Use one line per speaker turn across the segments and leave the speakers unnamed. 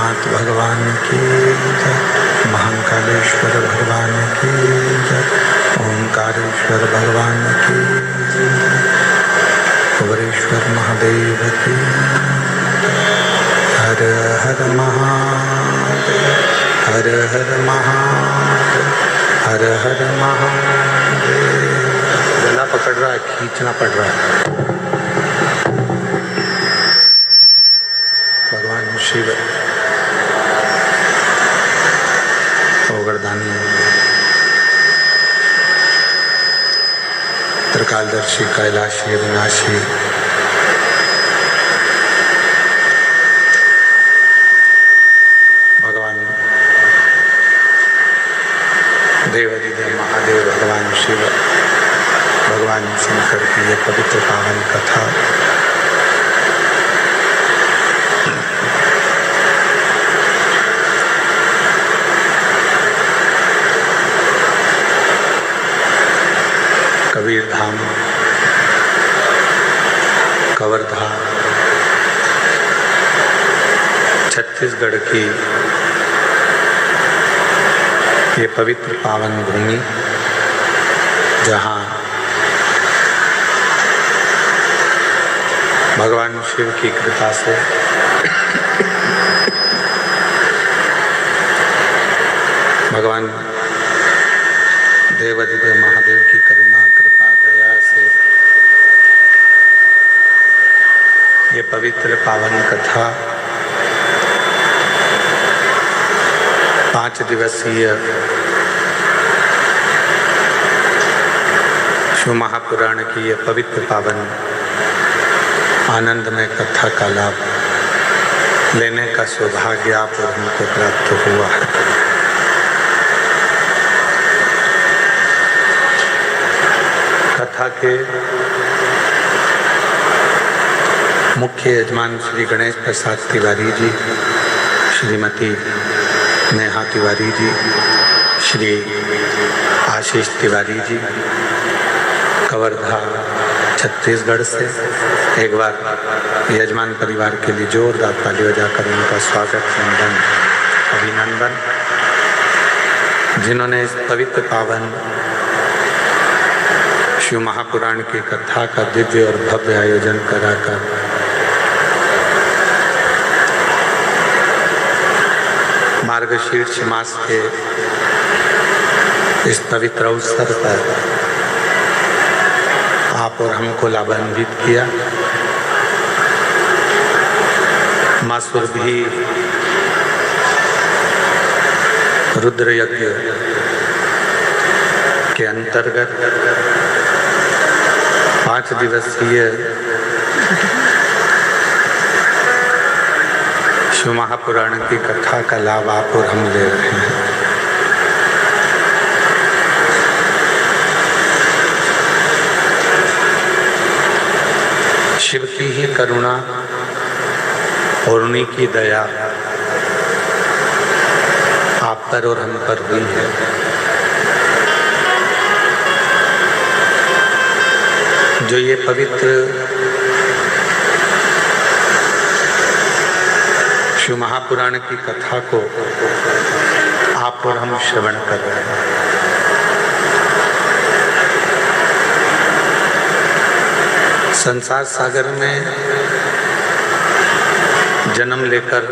भोलेनाथ भगवान की जय, महाकालेश्वर भगवान की जय, ओंकारेश्वर भगवान की जय, कुबेरेश्वर महादेव की जय। हर हर महादेव, हर हर महादेव, हर हर महादेव। गला पकड़ रहा है, खींचना पड़ रहा है। भगवान शिव ओगरदानी त्रिकालदर्शी कैलाशी अविनाशी भगवान देवाधिदेव महादेव भगवान शिव भगवान शंकर की ये पवित्र पावन कथा कबीर धाम कवर्धा छत्तीसगढ़ की ये पवित्र पावन भूमि, जहाँ भगवान शिव की कृपा से भगवान देवाधिदेव महादेव की करुणा कृपा दया से ये पवित्र पावन कथा 5 दिवसीय शिव महापुराण की ये पवित्र पावन आनंदमय कथा का लाभ लेने का सौभाग्य आप और हमको प्राप्त हुआ है। कथा के मुख्य यजमान श्री गणेश प्रसाद तिवारी जी, श्रीमती नेहा तिवारी जी, श्री आशीष तिवारी जी, कवर्धा छत्तीसगढ़ से। एक बार यजमान परिवार के लिए जोरदार ताली बजाकर उनका स्वागत वंदन अभिनंदन, जिन्होंने इस पवित्र पावन शिव महापुराण की कथा का दिव्य और भव्य आयोजन कराकर मार्गशीर्ष मास के इस पवित्र अवसर पर आप और हमको लाभान्वित किया। माँ सुरभि रुद्र यज्ञ के अंतर्गत 5 दिवसीय शिव महापुराण की कथा का लाभ आप और हम ले रहे हैं। शिव की ही करुणा और उन्हीं की दया आप पर और हम पर हुई है। जो ये पवित्र शिव महापुराण की कथा को आप और हम श्रवण कर रहे हैं, संसार सागर में जन्म लेकर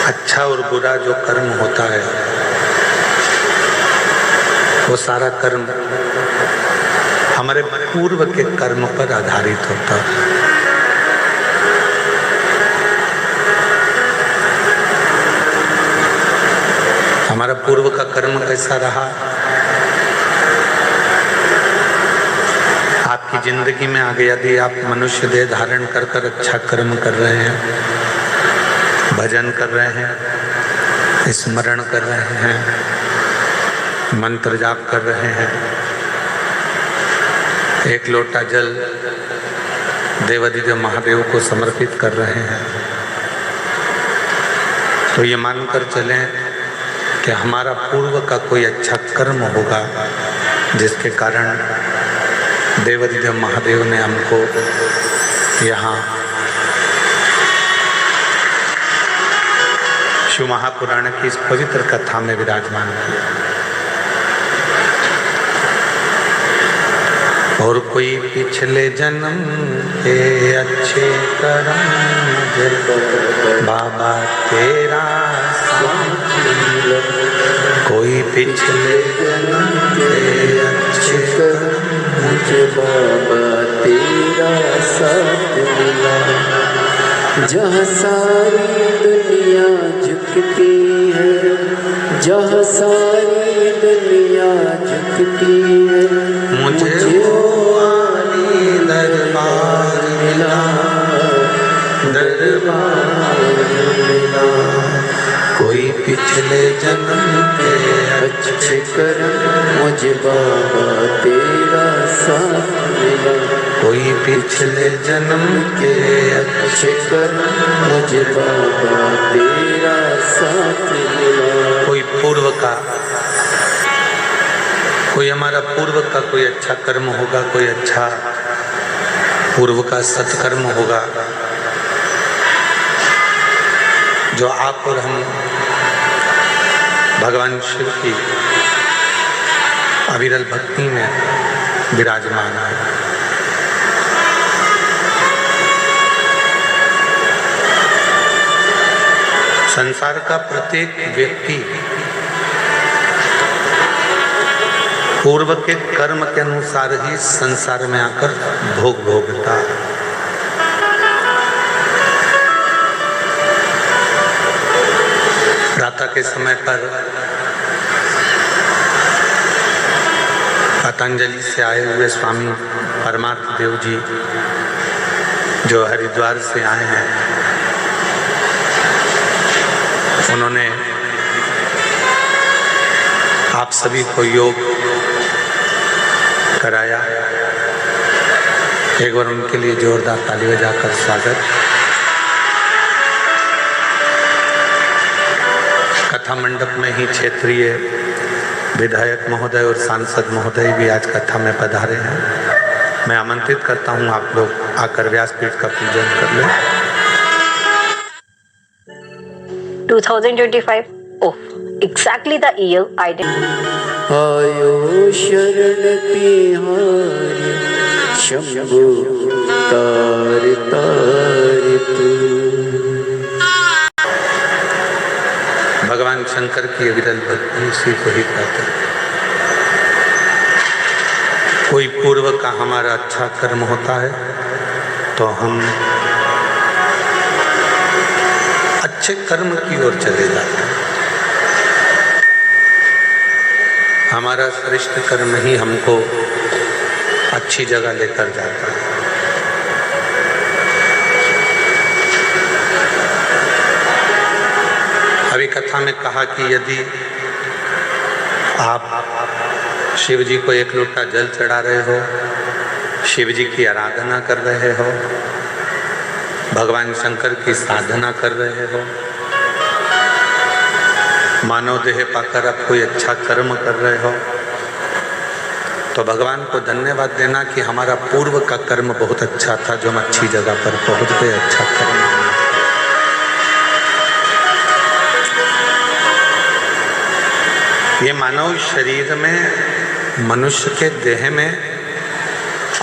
अच्छा और बुरा जो कर्म होता है, वो सारा कर्म हमारे पूर्व के कर्म पर आधारित होता है। हमारा पूर्व का कर्म कैसा रहा, आपकी जिंदगी में आगे यदि आप मनुष्य देह धारण कर कर अच्छा कर्म कर रहे हैं, भजन कर रहे हैं, स्मरण कर रहे हैं, मंत्र जाप कर रहे हैं, एक लोटा जल देवाधिदेव महादेव को समर्पित कर रहे हैं, तो ये मानकर चलें कि हमारा पूर्व का कोई अच्छा कर्म होगा, जिसके कारण देवाधिदेव महादेव ने हमको यहाँ शिव महापुराण की इस पवित्र कथा में विराजमान किया। और कोई पिछले जन्म के अच्छे कर्म मुझे बाबा तेरा कोई पिछले जन्म के अच्छे कर्म
मुझे बाबा तेरा साथ मिला। जहाँ सारी दुनिया झुकती है, जहाँ सारी दुनिया झुकती है,
मुझे वो आली दरबार मिला, दरबार मिला। कोई पिछले जन्म के
अच्छे कर्म मुझे बाबा तेरा साथ मिला।
कोई पिछले जन्म के
अच्छे कर्म मुझे बाबा तेरा साथ मिला।
कोई पूर्व का, कोई हमारा पूर्व का कोई अच्छा कर्म होगा, कोई अच्छा पूर्व का सत्कर्म होगा जो आप और हम भगवान शिव की अविरल भक्ति में विराजमान है। संसार का प्रत्येक व्यक्ति पूर्व के कर्म के अनुसार ही संसार में आकर भोग भोगता है। प्रातः के समय पर पतंजलि से आए हुए स्वामी परमार्थ देव जी जो हरिद्वार से आए हैं, उन्होंने आप सभी को योग कराया। एक बार उनके लिए जोरदार ताली बजाकर स्वागत। कथा मंडप में ही क्षेत्रीय विधायक महोदय और सांसद महोदय भी आज कथा में पधारे हैं। मैं आमंत्रित करता हूं आप लोग आकर व्यासपीठ का पूजन कर लें।
2025 exactly the year I did.
आयो शरण तिहारी शंभु तार तार तू।
भगवान शंकर की अविरल भक्ति इसी को ही कहते हैं। कोई पूर्व का हमारा अच्छा कर्म होता है तो हम अच्छे कर्म की ओर चले जाते हैं। हमारा श्रेष्ठ कर्म ही हमको अच्छी जगह लेकर जाता है। अभी कथा में कहा कि यदि आप शिव जी को एक लोटा जल चढ़ा रहे हो, शिव जी की आराधना कर रहे हो, भगवान शंकर की साधना कर रहे हो, मानव देह पाकर आप कोई अच्छा कर्म कर रहे हो, तो भगवान को धन्यवाद देना कि हमारा पूर्व का कर्म बहुत अच्छा था, जो हम अच्छी जगह पर पहुंच गए। अच्छा कर्म ये मानव शरीर में, मनुष्य के देह में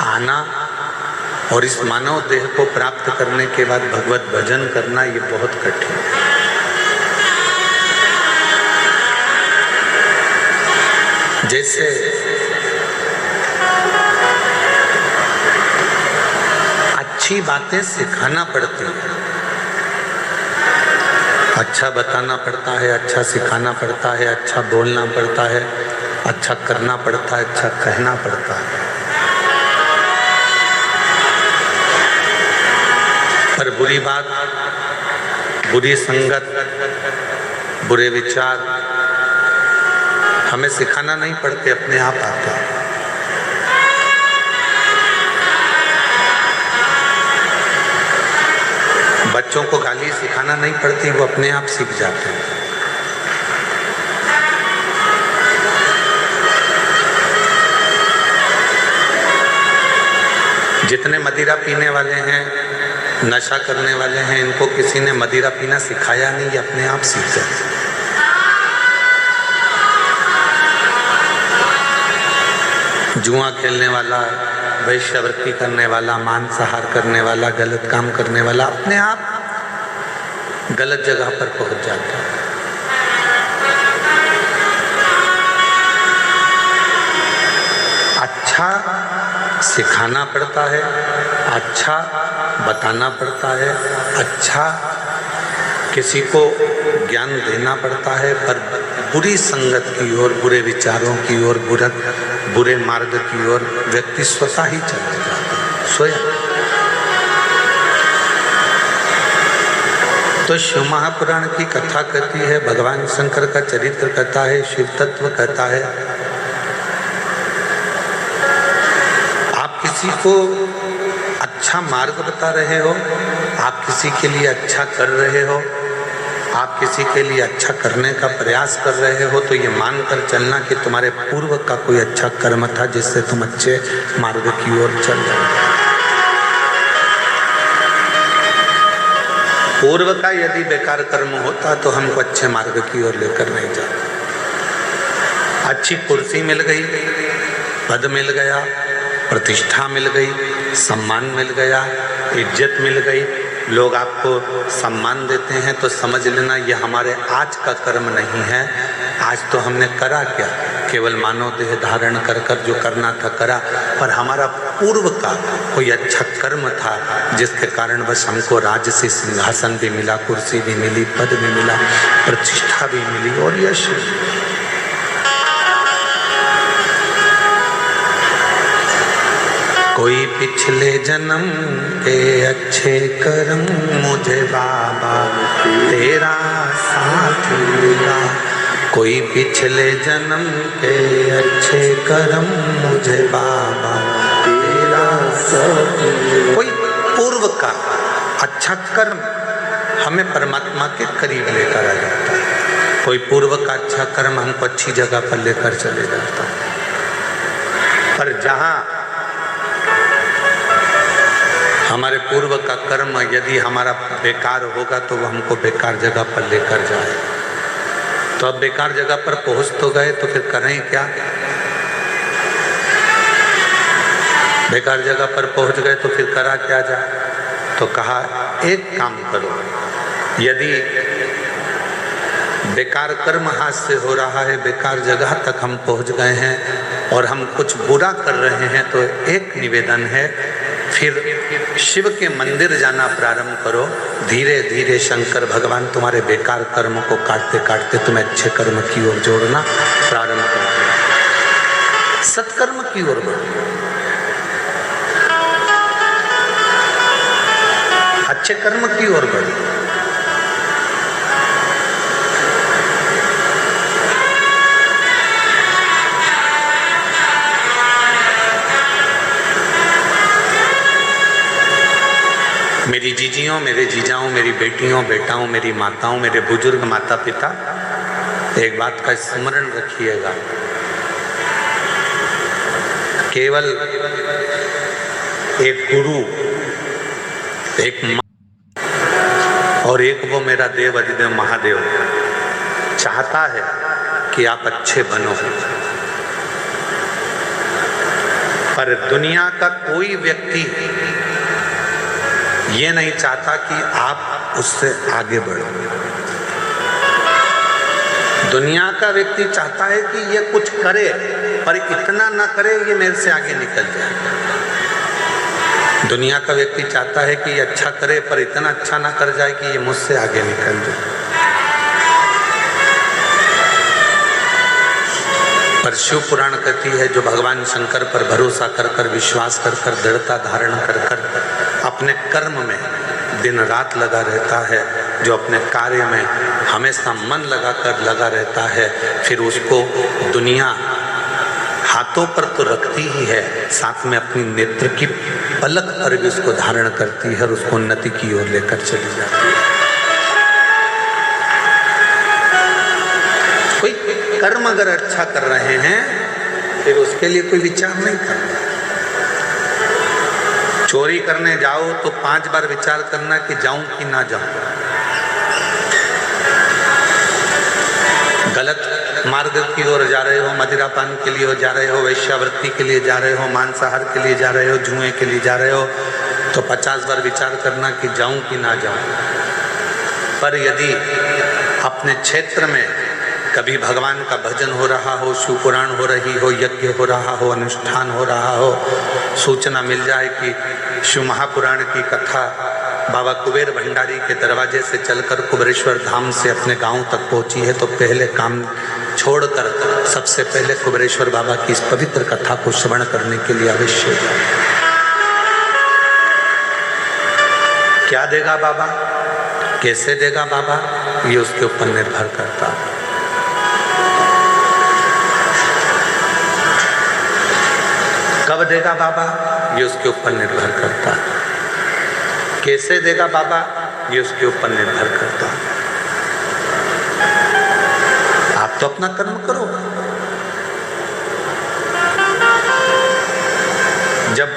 आना और इस मानव देह को प्राप्त करने के बाद भगवत भजन करना, ये बहुत कठिन है। जैसे अच्छी बातें सिखाना पड़ती हैं, अच्छा बताना पड़ता है, अच्छा सिखाना पड़ता है, अच्छा बोलना पड़ता है, अच्छा करना पड़ता है, अच्छा कहना पड़ता है। पर बुरी बात, बुरी संगत, बुरे विचार हमें सिखाना नहीं पड़ते, अपने आप आते हैं। बच्चों को गाली सिखाना नहीं पड़ती, वो अपने आप सीख जाते हैं। जितने मदिरा पीने वाले हैं, नशा करने वाले हैं, इनको किसी ने मदिरा पीना सिखाया नहीं, ये अपने आप सीख गए। जुआ खेलने वाला, वैश्यवृत्ति करने वाला, मांसाहार करने वाला, गलत काम करने वाला अपने आप गलत जगह पर पहुंच जाता है। अच्छा सिखाना पड़ता है, अच्छा बताना पड़ता है, अच्छा किसी को ज्ञान देना पड़ता है, पर बुरी संगत की ओर, बुरे विचारों की ओर, बुरे मार्ग की ओर व्यक्ति स्वतः ही चला जाता है, स्वयं। तो शिव महापुराण की कथा कहती है, भगवान शंकर का चरित्र कहता है, शिव तत्व कहता है। आप किसी को अच्छा मार्ग बता रहे हो, आप किसी के लिए अच्छा कर रहे हो, आप किसी के लिए अच्छा करने का प्रयास कर रहे हो, तो ये मानकर चलना कि तुम्हारे पूर्व का कोई अच्छा कर्म था जिससे तुम अच्छे मार्ग की ओर चल रहे हो। पूर्व का यदि बेकार कर्म होता तो हमको अच्छे मार्ग की ओर लेकर नहीं जाता। अच्छी कुर्सी मिल गई, पद मिल गया, प्रतिष्ठा मिल गई, सम्मान मिल गया, इज्जत मिल गई, लोग आपको सम्मान देते हैं, तो समझ लेना ये हमारे आज का कर्म नहीं है। आज तो हमने करा क्या, केवल मानव देह धारण कर कर जो करना था करा, पर हमारा पूर्व का कोई अच्छा कर्म था जिसके कारण बस हमको राजसी सिंहासन भी मिला, कुर्सी भी मिली, पद भी मिला, प्रतिष्ठा भी मिली और यश। कोई पिछले जन्म के अच्छे कर्म मुझे बाबा तेरा साथ मिला, कोई पिछले जन्म के अच्छे कर्म मुझे बाबा तेरा साथ मिला। कोई पूर्व का अच्छा कर्म हमें परमात्मा के करीब लेकर आ जाता है, कोई पूर्व का अच्छा कर्म हमको अच्छी जगह पर लेकर चले जाता है। पर जहाँ हमारे पूर्व का कर्म यदि हमारा बेकार होगा तो वो हमको बेकार जगह पर लेकर जाए। तो अब बेकार जगह पर पहुंच तो गए, तो फिर करें क्या? बेकार जगह पर पहुंच गए तो फिर करा क्या जाए? तो कहा एक काम करो, यदि बेकार कर्म हाथ से हो रहा है, बेकार जगह तक हम पहुंच गए हैं और हम कुछ बुरा कर रहे हैं, तो एक निवेदन है, फिर शिव के मंदिर जाना प्रारंभ करो। धीरे धीरे शंकर भगवान तुम्हारे बेकार कर्म को काटते काटते तुम्हें अच्छे कर्म की ओर जोड़ना प्रारंभ कर दें, सत्कर्म की ओर बढ़ो, अच्छे कर्म की ओर बढ़ो। मेरी जीजियों, मेरे जीजाओं, मेरी बेटियों, बेटाओं, मेरी माताओं, मेरे बुजुर्ग माता पिता, एक बात का स्मरण रखिएगा, केवल एक गुरु, एक माँ और एक वो मेरा देव अधिदेव महादेव चाहता है कि आप अच्छे बनो, पर दुनिया का कोई व्यक्ति ये नहीं चाहता कि आप उससे आगे बढ़ो। दुनिया का व्यक्ति चाहता है कि ये कुछ करे, पर इतना ना करे ये मेरे से आगे निकल जाए। दुनिया का व्यक्ति चाहता है कि ये अच्छा करे, पर इतना अच्छा ना कर जाए कि ये मुझसे आगे निकल जाए। पर शिव पुराण कहती है, जो भगवान शंकर पर भरोसा कर कर, विश्वास कर कर, दृढ़ता धारण कर कर अपने कर्म में दिन रात लगा रहता है, जो अपने कार्य में हमेशा मन लगाकर लगा रहता है, फिर उसको दुनिया हाथों पर तो रखती ही है, साथ में अपनी नेत्र की पलक पर भी उसको धारण करती है और उसको उन्नति की ओर लेकर चली जाती है। कोई कर्म अगर अच्छा कर रहे हैं, फिर उसके लिए कोई विचार नहीं करता। चोरी करने जाओ तो 5 बार विचार करना कि जाऊं कि ना जाऊं। गलत मार्ग की ओर जा रहे हो, मदिरापान के लिए जा रहे हो, वेश्यावृत्ति के लिए जा रहे हो, मांसाहार के लिए जा रहे हो, जुए के लिए जा रहे हो, तो 50 बार विचार करना कि जाऊं कि ना जाऊं। पर यदि अपने क्षेत्र में कभी भगवान का भजन हो रहा हो, शिव पुराण हो रही हो, यज्ञ हो रहा हो, अनुष्ठान हो रहा हो, सूचना मिल जाए कि शिव महापुराण की कथा बाबा कुबेर भंडारी के दरवाजे से चलकर कुबेरेश्वर धाम से अपने गांव तक पहुंची है, तो पहले काम छोड़कर सबसे पहले कुबेरेश्वर बाबा की इस पवित्र कथा को श्रवण करने के लिए अवश्य जाए। क्या देगा बाबा, कैसे देगा बाबा, ये उसके ऊपर निर्भर करता है। कब देगा बाबा, ये उसके ऊपर निर्भर करता है। कैसे देगा बाबा, ये उसके ऊपर निर्भर करता है। आप तो अपना कर्म करो। जब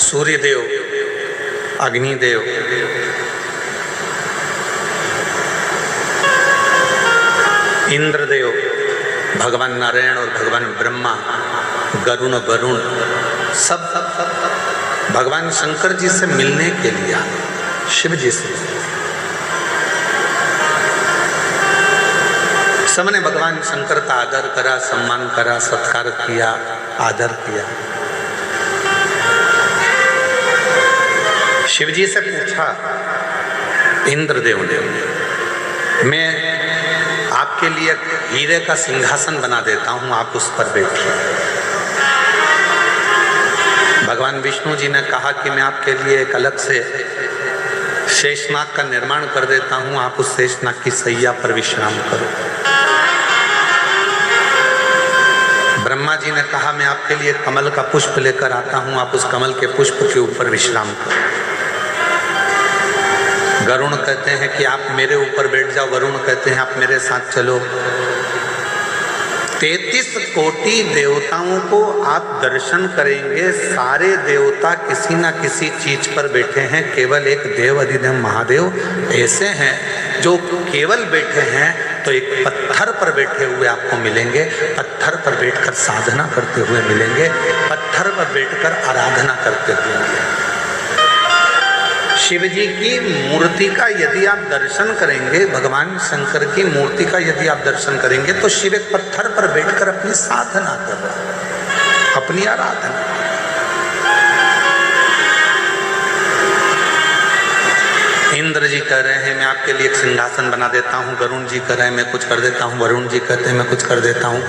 सूर्यदेव, अग्निदेव, इंद्रदेव, भगवान नारायण और भगवान ब्रह्मा, गरुण, वरुण, सब भगवान शंकर जी से मिलने के लिए, शिव जी से सबने भगवान शंकर का आदर करा, सम्मान करा, सत्कार किया, आदर किया। शिव जी से पूछा इंद्रदेव ने, मैं आपके लिए हीरे का सिंहासन बना देता हूं, आप उस पर बैठिए। भगवान विष्णु जी ने कहा कि मैं आपके लिए एक अलग से शेषनाग का निर्माण कर देता हूं, आप उस शेषनाग की सैया पर विश्राम करो। ब्रह्मा जी ने कहा मैं आपके लिए कमल का पुष्प लेकर आता हूं, आप उस कमल के पुष्प के ऊपर विश्राम करो। गरुण कहते हैं कि आप मेरे ऊपर बैठ जाओ, वरुण कहते हैं आप मेरे साथ चलो। 33 कोटि देवताओं को आप दर्शन करेंगे, सारे देवता किसी ना किसी चीज पर बैठे हैं, केवल एक देव अधिदेव महादेव ऐसे हैं जो केवल बैठे हैं तो एक पत्थर पर बैठे हुए आपको मिलेंगे, पत्थर पर बैठकर साधना करते हुए मिलेंगे, पत्थर पर बैठकर आराधना करते हुए मिलेंगे। शिव जी की मूर्ति का यदि आप दर्शन करेंगे, भगवान शंकर की मूर्ति का यदि आप दर्शन करेंगे, तो शिव एक पत्थर पर बैठकर अपनी साधना कर रहा है, अपनी आराधना। इंद्र जी कह रहे हैं मैं आपके लिए एक सिंहासन बना देता हूँ, गरुण जी कह रहे हैं मैं कुछ कर देता हूँ, वरुण जी कहते हैं मैं कुछ कर देता हूँ,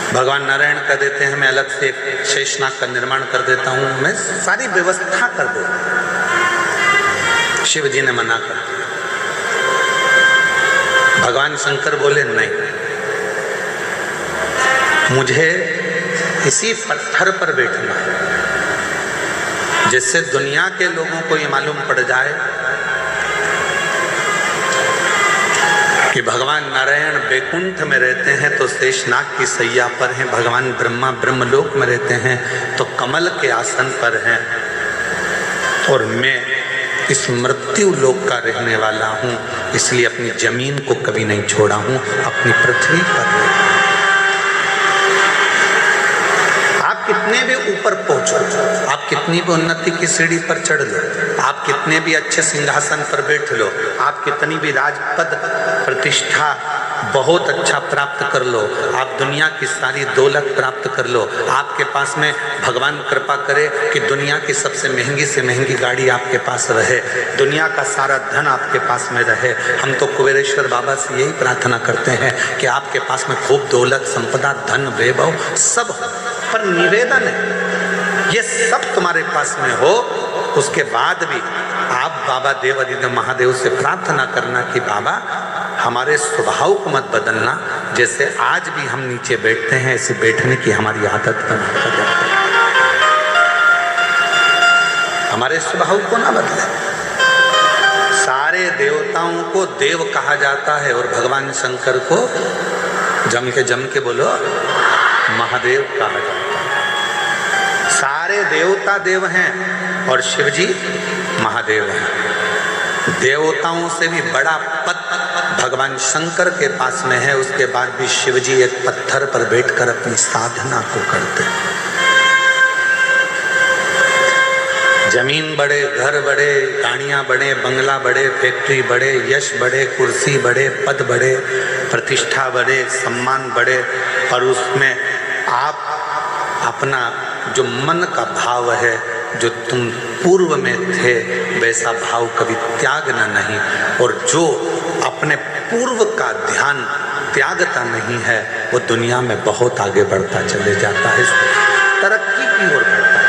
भगवान नारायण कह देते हैं मैं अलग से शेषनाग का निर्माण कर देता हूँ, मैं सारी व्यवस्था कर दूँ। शिव जी ने मना कर दिया। भगवान शंकर बोले नहीं, मुझे इसी पत्थर पर बैठना है, जिससे दुनिया के लोगों को ये मालूम पड़ जाए कि भगवान नारायण बैकुंठ में रहते हैं तो शेषनाग की सैया पर हैं, भगवान ब्रह्मा ब्रह्मलोक में रहते हैं तो कमल के आसन पर हैं, और मैं इस मृत्यु लोक का रहने वाला हूँ, इसलिए अपनी जमीन को कभी नहीं छोड़ा हूँ, अपनी पृथ्वी पर। आप कितने भी ऊपर पहुंचो, आप कितनी भी उन्नति की सीढ़ी पर चढ़ लो, आप कितने भी अच्छे सिंहासन पर बैठ लो, आप कितनी भी राजपद प्रतिष्ठा बहुत अच्छा प्राप्त कर लो, आप दुनिया की सारी दौलत प्राप्त कर लो, आपके पास में भगवान कृपा करे कि दुनिया की सबसे महंगी से महंगी गाड़ी आपके पास रहे, दुनिया का सारा धन आपके पास में रहे। हम तो कुबेरेश्वर बाबा से यही प्रार्थना करते हैं कि आपके पास में खूब दौलत, संपदा, धन, वैभव सब, पर निवेदन है ये सब तुम्हारे पास में हो, उसके बाद भी आप बाबा देव अधिदेव महादेव से प्रार्थना करना कि बाबा हमारे स्वभाव को मत बदलना, जैसे आज भी हम नीचे बैठते हैं ऐसे बैठने की हमारी आदत बना कर, हमारे स्वभाव को ना बदले। सारे सारे देवताओं को देव कहा जाता है और भगवान शंकर को जम के बोलो महादेव कहा जाता है। सारे देवता देव हैं और शिव जी महादेव हैं। देवताओं से भी बड़ा पद भगवान शंकर के पास में है, उसके बाद भी शिव जी एक पत्थर पर बैठकर अपनी साधना को करते हैं। जमीन बढ़े, घर बढ़े, गाड़ियां बढ़े, बंगला बढ़े, फैक्ट्री बढ़े, यश बढ़े, कुर्सी बढ़े, पद बढ़े, प्रतिष्ठा बढ़े, सम्मान बढ़े, और उसमें आप अपना जो मन का भाव है, जो तुम पूर्व में थे वैसा भाव कभी त्यागना नहीं। और जो अपने पूर्व का ध्यान त्यागता नहीं है वो दुनिया में बहुत आगे बढ़ता चले जाता है, तरक्की की ओर बढ़ता है।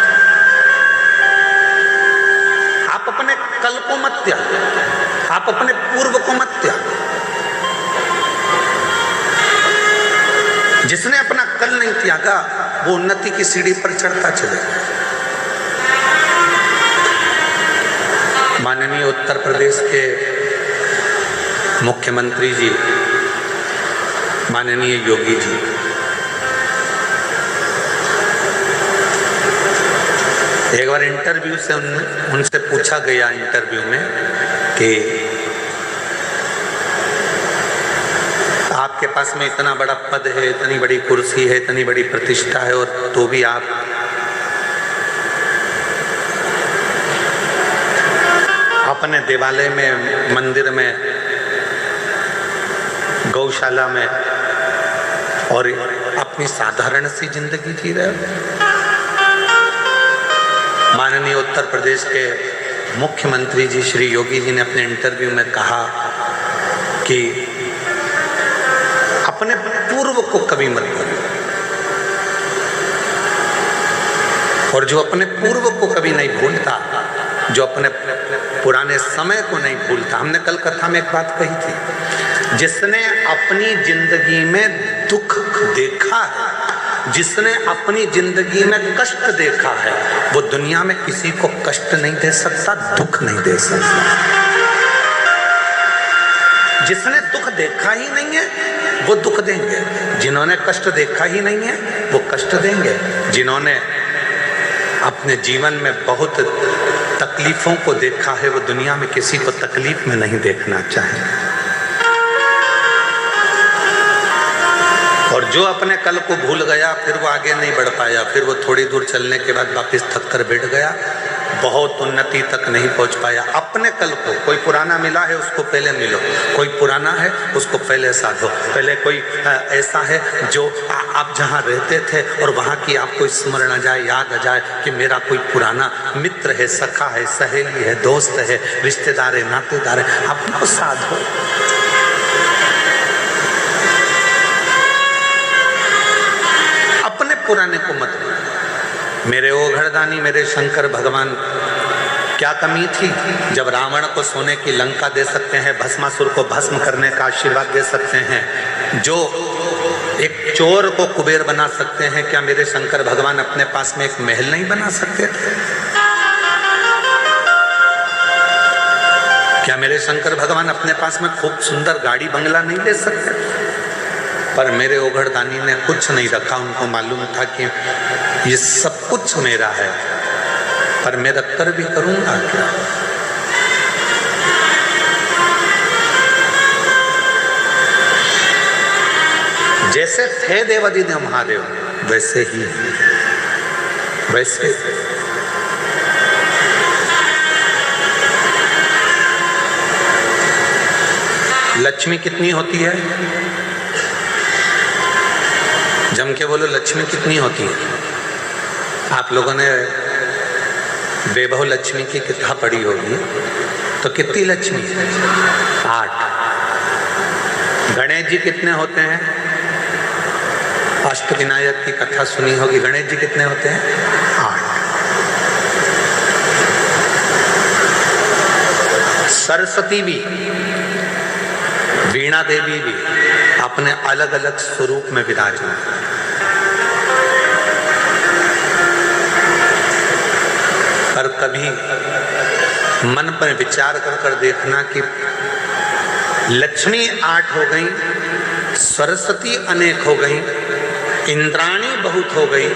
आप अपने कल को मत त्यागो, आप अपने पूर्व को मत त्यागो। जिसने अपना कल नहीं त्यागा वो उन्नति की सीढ़ी पर चढ़ता चलेगा। माननीय उत्तर प्रदेश के मुख्यमंत्री जी माननीय योगी जी, एक बार इंटरव्यू से उनसे पूछा गया इंटरव्यू में कि आपके पास में इतना बड़ा पद है, इतनी बड़ी कुर्सी है, इतनी बड़ी प्रतिष्ठा है, और तो भी आप अपने देवालय में, मंदिर में, गौशाला में और अपनी साधारण सी जिंदगी जी रहे हो। माननीय उत्तर प्रदेश के मुख्यमंत्री जी श्री योगी जी ने अपने इंटरव्यू में कहा कि अपने पूर्व को कभी मत भूलो, और जो अपने पूर्व को कभी नहीं भूलता, जो अपने पुराने समय को नहीं भूलता। हमने कल कथा में एक बात कही थी, जिसने अपनी जिंदगी में दुख देखा है, जिसने अपनी जिंदगी में कष्ट देखा है, वो दुनिया में किसी को कष्ट नहीं दे सकता, दुख नहीं दे सकता। जिसने दुख देखा ही नहीं है वो दुख देंगे, जिन्होंने कष्ट देखा ही नहीं है वो कष्ट देंगे, जिन्होंने अपने जीवन में बहुत तकलीफों को देखा है वो दुनिया में किसी को तकलीफ में नहीं देखना चाहे। और जो अपने कल को भूल गया फिर वो आगे नहीं बढ़ पाया, फिर वो थोड़ी दूर चलने के बाद वापस थक कर बैठ गया, बहुत उन्नति तक नहीं पहुंच पाया। अपने कल को, कोई पुराना मिला है उसको पहले मिलो, कोई पुराना है उसको पहले साधो। पहले कोई ऐसा है जो आप जहाँ रहते थे और वहाँ की आपको स्मरण आ जाए, याद आ जाए कि मेरा कोई पुराना मित्र है, सखा है, सहेली है, दोस्त है, रिश्तेदार है, नातेदार है, आप उनको साधो। अपने पुराने को मत भूलो। मेरे ओघड़दानी, मेरे शंकर भगवान, क्या कमी थी जब रावण को सोने की लंका दे सकते हैं, भस्मासुर को भस्म करने का आशीर्वाद दे सकते हैं, जो एक चोर को कुबेर बना सकते हैं, क्या मेरे शंकर भगवान अपने पास में एक महल नहीं बना सकते थे? क्या मेरे शंकर भगवान अपने पास में खूब सुंदर गाड़ी बंगला नहीं ले सकते? पर मेरे ओघड़दानी ने कुछ नहीं रखा। उनको मालूम था कि ये सब कुछ मेरा है, पर मैं रख कर भी करूंगा क्या? जैसे थे देवादिदेव महादेव वैसे ही, वैसे लक्ष्मी कितनी होती है? जम के बोलो, लक्ष्मी कितनी होती है? आप लोगों ने वैभव लक्ष्मी की किताब पढ़ी होगी, तो कितनी लक्ष्मी है? 8। गणेश जी कितने होते हैं? अष्टविनायक की कथा सुनी होगी, गणेश जी कितने होते हैं? 8। सरस्वती भी, वीणा देवी भी अपने अलग अलग स्वरूप में विराजमान। पर कभी मन पर विचार कर देखना कि लक्ष्मी 8 हो गई, सरस्वती अनेक हो गई, इंद्राणी बहुत हो गई,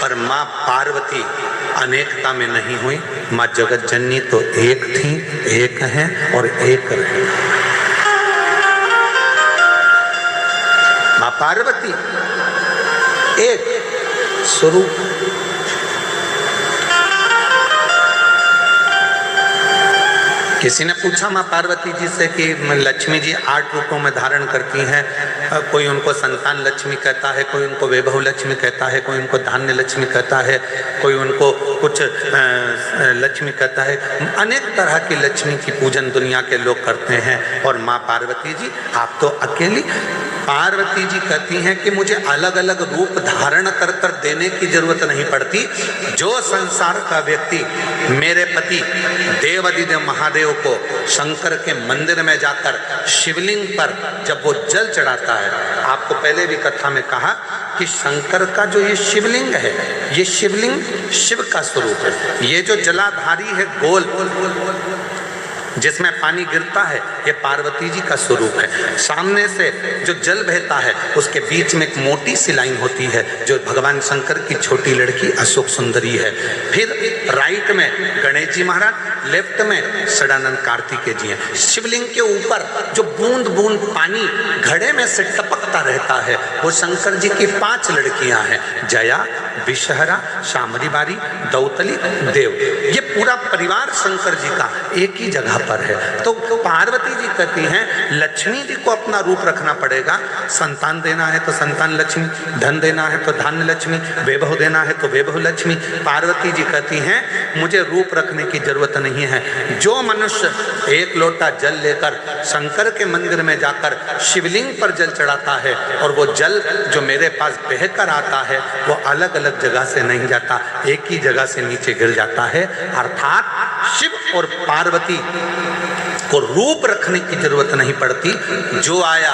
पर माँ पार्वती अनेकता में नहीं हुई। माँ जगत जननी तो एक थी, एक है और एक रहे। माँ पार्वती एक स्वरूप। किसी ने पूछा माँ पार्वती जी से कि लक्ष्मी जी 8 रूपों में धारण करती हैं, कोई उनको संतान लक्ष्मी कहता है, कोई उनको वैभव लक्ष्मी कहता है, कोई उनको धान्य लक्ष्मी कहता है, कोई उनको कुछ लक्ष्मी कहता है। अनेक तरह की लक्ष्मी की पूजन दुनिया के लोग करते हैं। और माँ पार्वती जी आप तो अकेली। पार्वती जी कहती हैं कि मुझे अलग अलग रूप धारण कर कर देने की जरूरत नहीं पड़ती। जो संसार का व्यक्ति मेरे पति देवादिदेव महादेव को शंकर के मंदिर में जाकर शिवलिंग पर जब वो जल चढ़ाता है, आपको पहले भी कथा में कहा कि शंकर का जो ये शिवलिंग है, ये शिवलिंग शिव का स्वरूप है। ये जो जलाधारी है गोल जिसमें पानी गिरता है, ये पार्वती जी का स्वरूप है। सामने से जो जल बहता है उसके बीच में एक मोटी सी लाइन होती है जो भगवान शंकर की छोटी लड़की अशोक सुंदरी है। फिर राइट में गणेश जी महाराज, लेफ्ट में सदानंद कार्तिकेय जी हैं। शिवलिंग के ऊपर जो बूंद बूंद पानी घड़े में से टपकता रहता है वो शंकर जी की 5 लड़कियां हैं, जया, विषहरा, शामरी बारी, दौतली, देव। ये पूरा परिवार शंकर जी का एक ही जगह पर है। तो पार्वती जी कहती हैं लक्ष्मी जी को अपना रूप रखना पड़ेगा। संतान देना है तो संतान लक्ष्मी, धन देना है तो धन लक्ष्मी, वैभव देना है तो वैभव लक्ष्मी। पार्वती जी कहती हैं मुझे रूप रखने की जरूरत नहीं है। जो मनुष्य एक लोटा जल लेकर शंकर के मंदिर में जाकर शिवलिंग पर जल चढ़ाता है और वो जल जो मेरे पास बहकर आता है वो अलग अलग जगह से नहीं जाता, एक ही जगह से नीचे गिर जाता है। अर्थात शिव और पार्वती को रूप रखने की जरूरत नहीं पड़ती। जो आया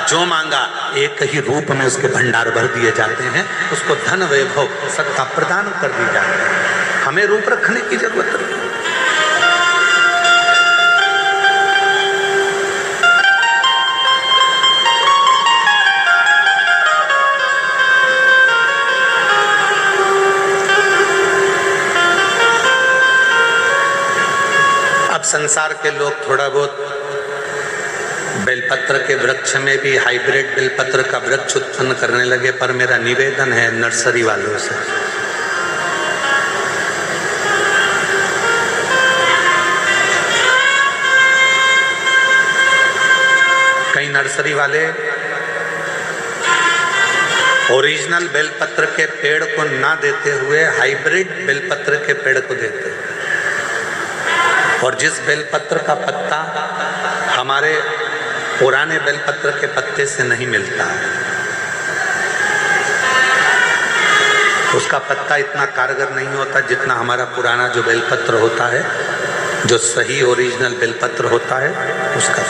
जो मांगा एक ही रूप में उसके भंडार भर दिए जाते हैं, उसको धन वैभव सत्ता प्रदान कर दी जाती है। हमें रूप रखने की जरूरत नहीं। संसार के लोग थोड़ा बहुत बेलपत्र के वृक्ष में भी हाइब्रिड बेलपत्र का वृक्ष उत्पन्न करने लगे, पर मेरा निवेदन है नर्सरी वालों से, कई नर्सरी वाले ओरिजिनल बेलपत्र के पेड़ को ना देते हुए हाइब्रिड बेलपत्र के पेड़ को देते हैं। और जिस बेलपत्र का पत्ता हमारे पुराने बेलपत्र के पत्ते से नहीं मिलता है, उसका पत्ता इतना कारगर नहीं होता जितना हमारा पुराना जो बेलपत्र होता है, जो सही ओरिजिनल बेलपत्र होता है उसका।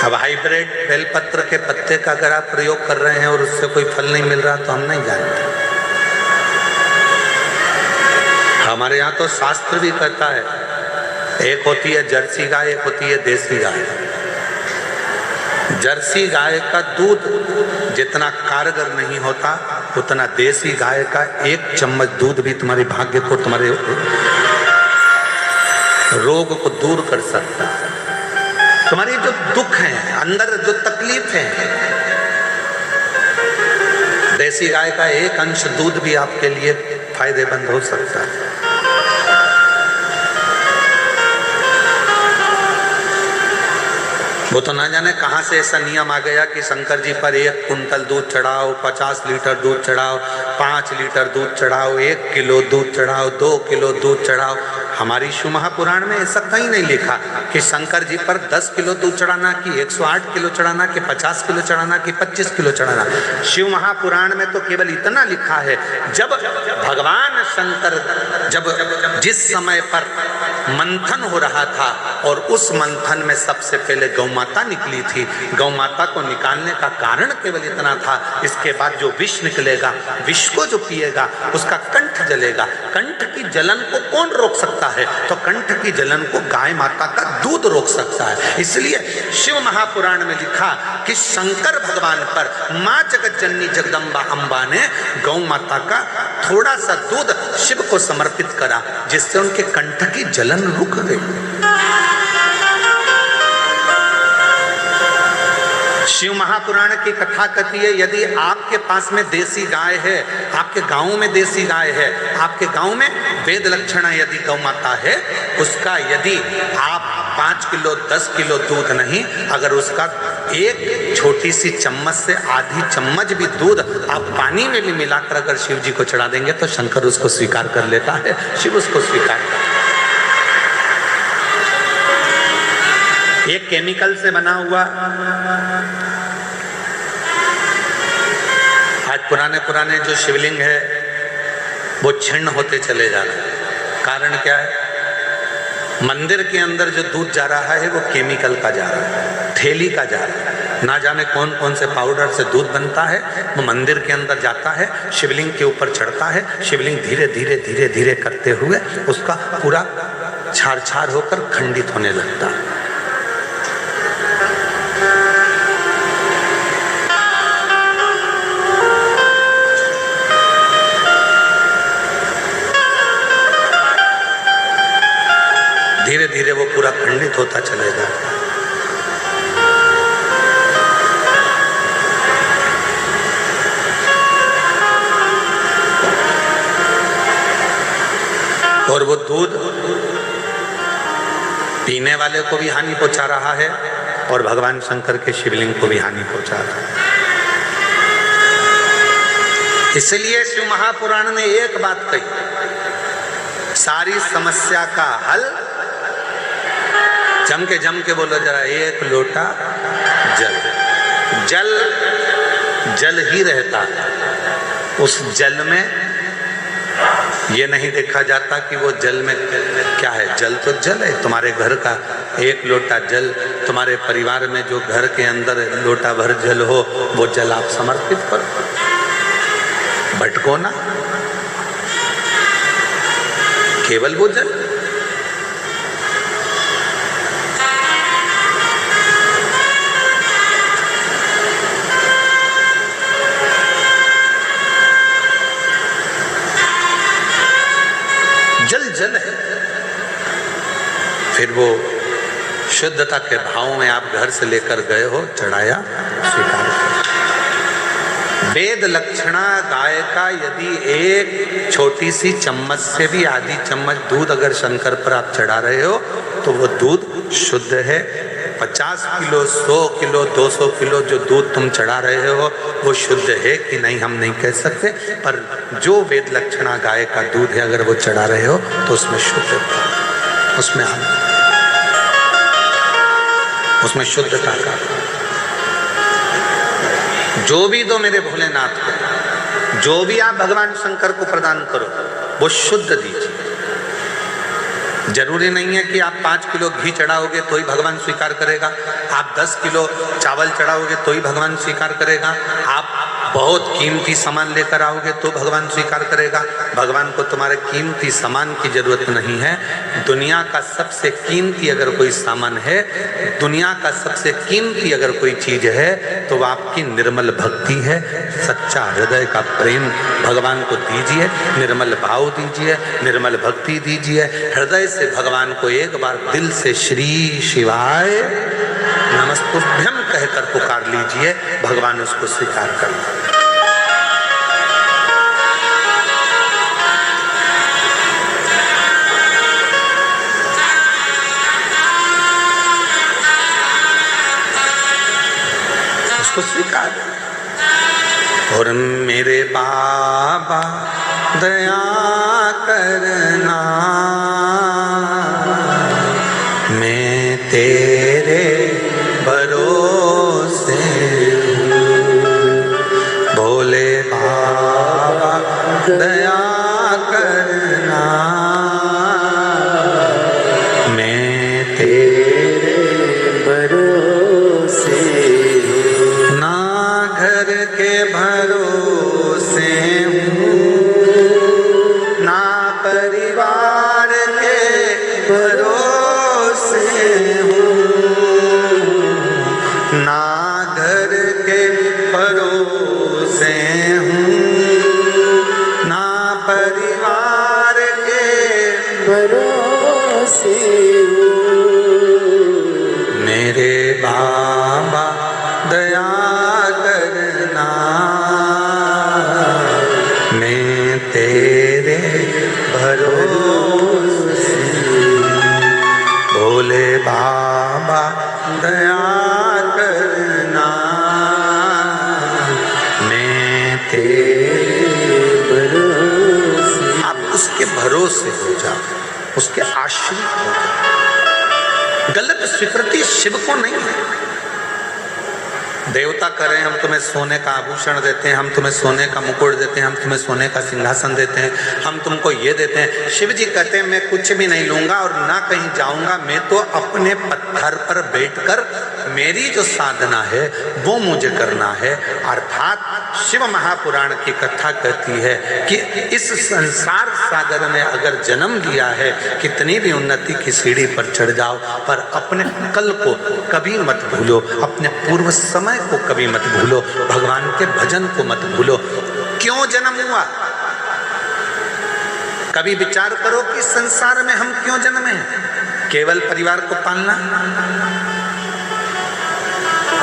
अब हाइब्रिड बेलपत्र के पत्ते का अगर आप प्रयोग कर रहे हैं और उससे कोई फल नहीं मिल रहा तो हम नहीं जानते। हमारे यहाँ तो शास्त्र भी कहता है, एक होती है जर्सी गाय, एक होती है देसी गाय। जर्सी गाय का दूध जितना कारगर नहीं होता उतना देसी गाय का 1 चम्मच दूध भी तुम्हारे भाग्य को, तुम्हारे रोग को दूर कर सकता है। तुम्हारी जो दुख है, अंदर जो तकलीफ है, देसी गाय का 1 अंश दूध भी आपके लिए फायदेमंद हो सकता है। वो तो ना जाने कहां से ऐसा नियम आ गया कि शंकर जी पर 1 कुंतल दूध चढ़ाओ, 50 लीटर दूध चढ़ाओ, 5 लीटर दूध चढ़ाओ, 1 किलो दूध चढ़ाओ, 2 किलो दूध चढ़ाओ। हमारी शिव महापुराण में ऐसा कहीं नहीं लिखा कि शंकर जी पर 10 किलो दूध चढ़ाना, कि 108 किलो चढ़ाना, कि 50 किलो चढ़ाना, कि 25 किलो चढ़ाना। शिव महापुराण में तो केवल इतना लिखा है, जब भगवान शंकर जब जिस समय पर मंथन हो रहा था और उस मंथन में सबसे पहले गौ माता निकली थी। गौ माता को निकालने का कारण केवल इतना था, इसके बाद जो विष निकलेगा, विष को जो पिएगा उसका कंठ जलेगा। कंठ की जलन को कौन रोक सकता है? तो कंठ की जलन को गाय माता का दूध रोक सकता है। इसलिए शिव महापुराण में लिखा कि शंकर भगवान पर माँ जगत जननी जगदम्बा अम्बा ने गौ माता का थोड़ा सा दूध शिव को समर्पित करा, जिससे उनके कंठ की जलन रुक गई। शिव महापुराण की कथा कहती है, यदि आपके पास में देसी गाय है, आपके गांव में देसी गाय है, आपके गांव में वेद लक्षणा यदि गौ माता है, उसका यदि आप 5 किलो 10 किलो दूध नहीं, अगर उसका एक छोटी सी चम्मच से आधी चम्मच भी दूध आप पानी में भी मिलाकर अगर शिव जी को चढ़ा देंगे तो शंकर उसको स्वीकार कर लेता है, शिव उसको स्वीकार करता है। एक केमिकल से बना हुआ, आज पुराने जो शिवलिंग है वो छिन्न होते चले जा रहे हैं। कारण क्या है? मंदिर के अंदर जो दूध जा रहा है वो केमिकल का जा रहा है, थैली का जा रहा है। ना जाने कौन कौन से पाउडर से दूध बनता है, वो मंदिर के अंदर जाता है, शिवलिंग के ऊपर चढ़ता है। शिवलिंग धीरे धीरे धीरे धीरे करते हुए उसका पूरा छार छार होकर खंडित होने लगता है। धीरे धीरे वो पूरा खंडित होता चलेगा। और वो दूध पीने वाले को भी हानि पहुंचा रहा है और भगवान शंकर के शिवलिंग को भी हानि पहुंचा रहा है। इसलिए शिव महापुराण ने एक बात कही, सारी समस्या का हल, जम के बोलो जरा, एक लोटा जल। जल जल ही रहता है, उस जल में ये नहीं देखा जाता कि वो जल में क्या है। जल तो जल है। तुम्हारे घर का एक लोटा जल, तुम्हारे परिवार में जो घर के अंदर लोटा भर जल हो, वो जल आप समर्पित करो, भटको ना, केवल वो जल। जल है। फिर वो शुद्धता के भाव में आप घर से लेकर गए हो, चढ़ाया, स्वीकार किया। वेद लक्षणा गाय का यदि एक छोटी सी चम्मच से भी आधी चम्मच दूध अगर शंकर पर आप चढ़ा रहे हो तो वो दूध शुद्ध है। 50 किलो 100 किलो 200 किलो जो दूध तुम चढ़ा रहे हो वो शुद्ध है कि नहीं हम नहीं कह सकते, पर जो वेद लक्षणा गाय का दूध है अगर वो चढ़ा रहे हो तो उसमें शुद्धता, उसमें शुद्धता का। जो भी दो मेरे भोलेनाथ को, जो भी आप भगवान शंकर को प्रदान करो वो शुद्ध दीजिए। जरूरी नहीं है कि आप 5 किलो घी चढ़ाओगे तो ही भगवान स्वीकार करेगा, आप 10 किलो चावल चढ़ाओगे तो ही भगवान स्वीकार करेगा, आप बहुत कीमती सामान लेकर आओगे तो भगवान स्वीकार करेगा। भगवान को तुम्हारे कीमती सामान की जरूरत नहीं है। दुनिया का सबसे कीमती अगर कोई सामान है, दुनिया का सबसे कीमती अगर कोई चीज है तो वो आपकी निर्मल भक्ति है। सच्चा हृदय का प्रेम भगवान को दीजिए, निर्मल भाव दीजिए, निर्मल भक्ति दीजिए। हृदय से भगवान को एक बार दिल से श्री शिवाय नमस्तुभ्यम कहकर पुकार लीजिए, भगवान उसको स्वीकार कर। उसको स्वीकार। और मेरे बाबा दया करना, मैं तेरे भरोसे भोले बाबा दया करना, परिवार के
भरोसे हो।
मेरे बाबा दया करना, मैं तेरे भरोसे। भोले बाबा दया करना, मैं तेरे
भरोसे।
आप उसके भरोसे हो जाओ, उसके आश्रित हो जाओ। गलत स्वीकृति शिव को नहीं है। देवता करें हम तुम्हें सोने का आभूषण देते हैं, हम तुम्हें सोने का मुकुट देते हैं, हम तुम्हें सोने का सिंहासन देते हैं, हम तुमको ये देते हैं। शिव जी कहते हैं मैं कुछ भी नहीं लूंगा और ना कहीं जाऊंगा, मैं तो अपने पत्थर पर बैठकर मेरी जो साधना है वो मुझे करना है। अर्थात शिव महापुराण की कथा कहती है कि इस संसार सागर में अगर जन्म लिया है, कितनी भी उन्नति की सीढ़ी पर चढ़ जाओ, पर अपने कल को कभी मत भूलो, अपने पूर्व समय को कभी मत भूलो, भगवान के भजन को मत भूलो। क्यों जन्म हुआ? कभी विचार करो कि संसार में हम क्यों जन्मे हैं? केवल परिवार को पालना,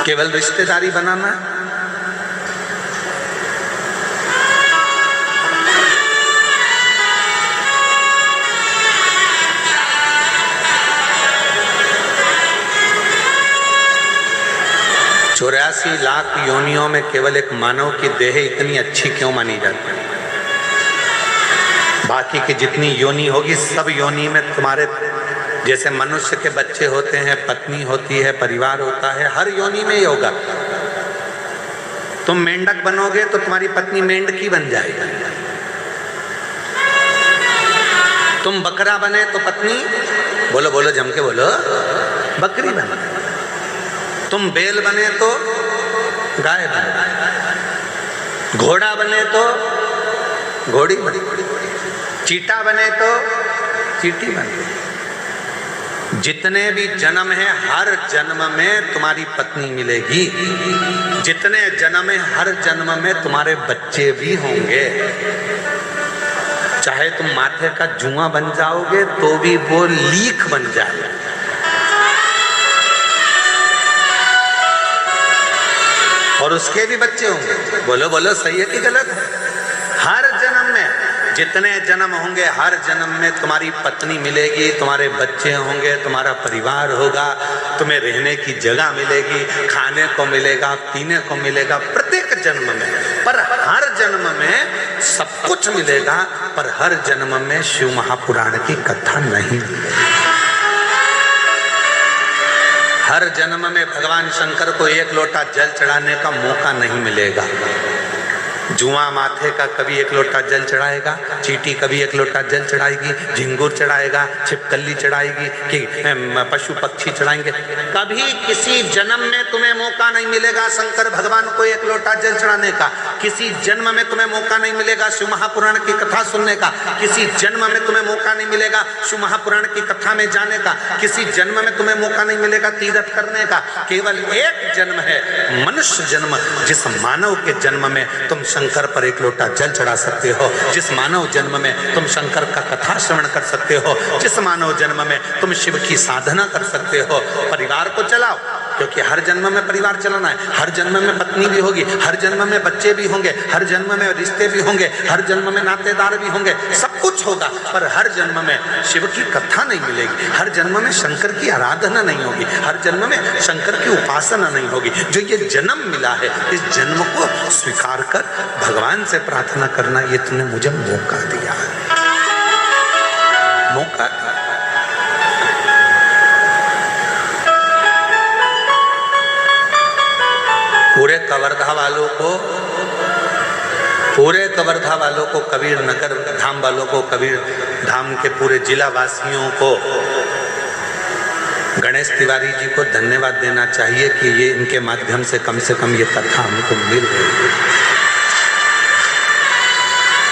केवल रिश्तेदारी बनाना, चौरासी लाख योनियों में केवल एक मानव की देह इतनी अच्छी क्यों मानी जाती है? बाकी की जितनी योनि होगी सब योनि में तुम्हारे जैसे मनुष्य के बच्चे होते हैं, पत्नी होती है, परिवार होता है, हर योनि में ही होगा। तुम मेंढक बनोगे तो तुम्हारी पत्नी मेंढकी बन जाएगी। तुम बकरा बने तो पत्नी, बोलो बोलो जम के बोलो, बकरी बने। तुम बैल बने तो गाय बने, घोड़ा बने तो घोड़ी बने, चीटा बने तो चीटी बने। जितने भी जन्म है हर जन्म में तुम्हारी पत्नी मिलेगी, जितने जन्म है हर जन्म में तुम्हारे बच्चे भी होंगे। चाहे तुम माथे का जुआ बन जाओगे तो भी वो लीख बन जाएगा। और उसके भी बच्चे होंगे। बोलो बोलो सही है कि गलत है? हर जन्म में जितने जन्म होंगे हर जन्म में तुम्हारी पत्नी मिलेगी, तुम्हारे बच्चे होंगे, तुम्हारा परिवार होगा, तुम्हें रहने की जगह मिलेगी, खाने को मिलेगा, पीने को मिलेगा प्रत्येक जन्म में। पर हर जन्म में सब कुछ मिलेगा, पर हर जन्म में शिव महापुराण की कथा नहीं मिलेगी। हर जन्म में भगवान शंकर को एक लोटा जल चढ़ाने का मौका नहीं मिलेगा। जुआ माथे का कभी एक लोटा जल चढ़ाएगा, चीटी कभी एक लोटा जल चढ़ाएगी, झिंगुर चढ़ाएगा, छिपकली चढ़ाएगी, कि पशु पक्षी चढ़ाएंगे। कभी किसी जन्म में तुम्हें मौका नहीं मिलेगा शंकर भगवान को एक लोटा जल चढ़ाने का। किसी जन्म में तुम्हें मौका नहीं मिलेगा शिव महापुराण की कथा सुनने का। किसी जन्म में तुम्हें मौका नहीं मिलेगा शिव महापुराण की कथा में जाने का। किसी जन्म में तुम्हें मौका नहीं मिलेगा तीर्थ करने का। केवल एक जन्म है मनुष्य जन्म, जिस मानव के जन्म में तुम शंकर पर एक लोटा जल चढ़ा सकते हो, जिस मानव जन्म में तुम शंकर का कथा श्रवण कर सकते हो, जिस मानव जन्म में तुम शिव की साधना कर सकते हो। परिवार को चलाओ, क्योंकि हर जन्म में परिवार चलाना है। हर जन्म में पत्नी भी होगी, हर जन्म में बच्चे भी होंगे, हर जन्म में रिश्ते भी होंगे, हर जन्म में नातेदार भी होंगे, सब कुछ होगा। पर हर जन्म में शिव की कथा नहीं मिलेगी, हर जन्म में शंकर की आराधना नहीं होगी, हर जन्म में शंकर की उपासना नहीं होगी। जो ये जन्म मिला है, इस जन्म को स्वीकार कर भगवान से प्रार्थना करना, ये तूने मुझे मौका दिया है, मौका दिया। पूरे कवर्धा वालों को कबीर नगर धाम वालों को, कबीर धाम के पूरे जिला वासियों को, गणेश तिवारी जी को धन्यवाद देना चाहिए कि ये इनके माध्यम से कम ये कथा हमको मिल रही है।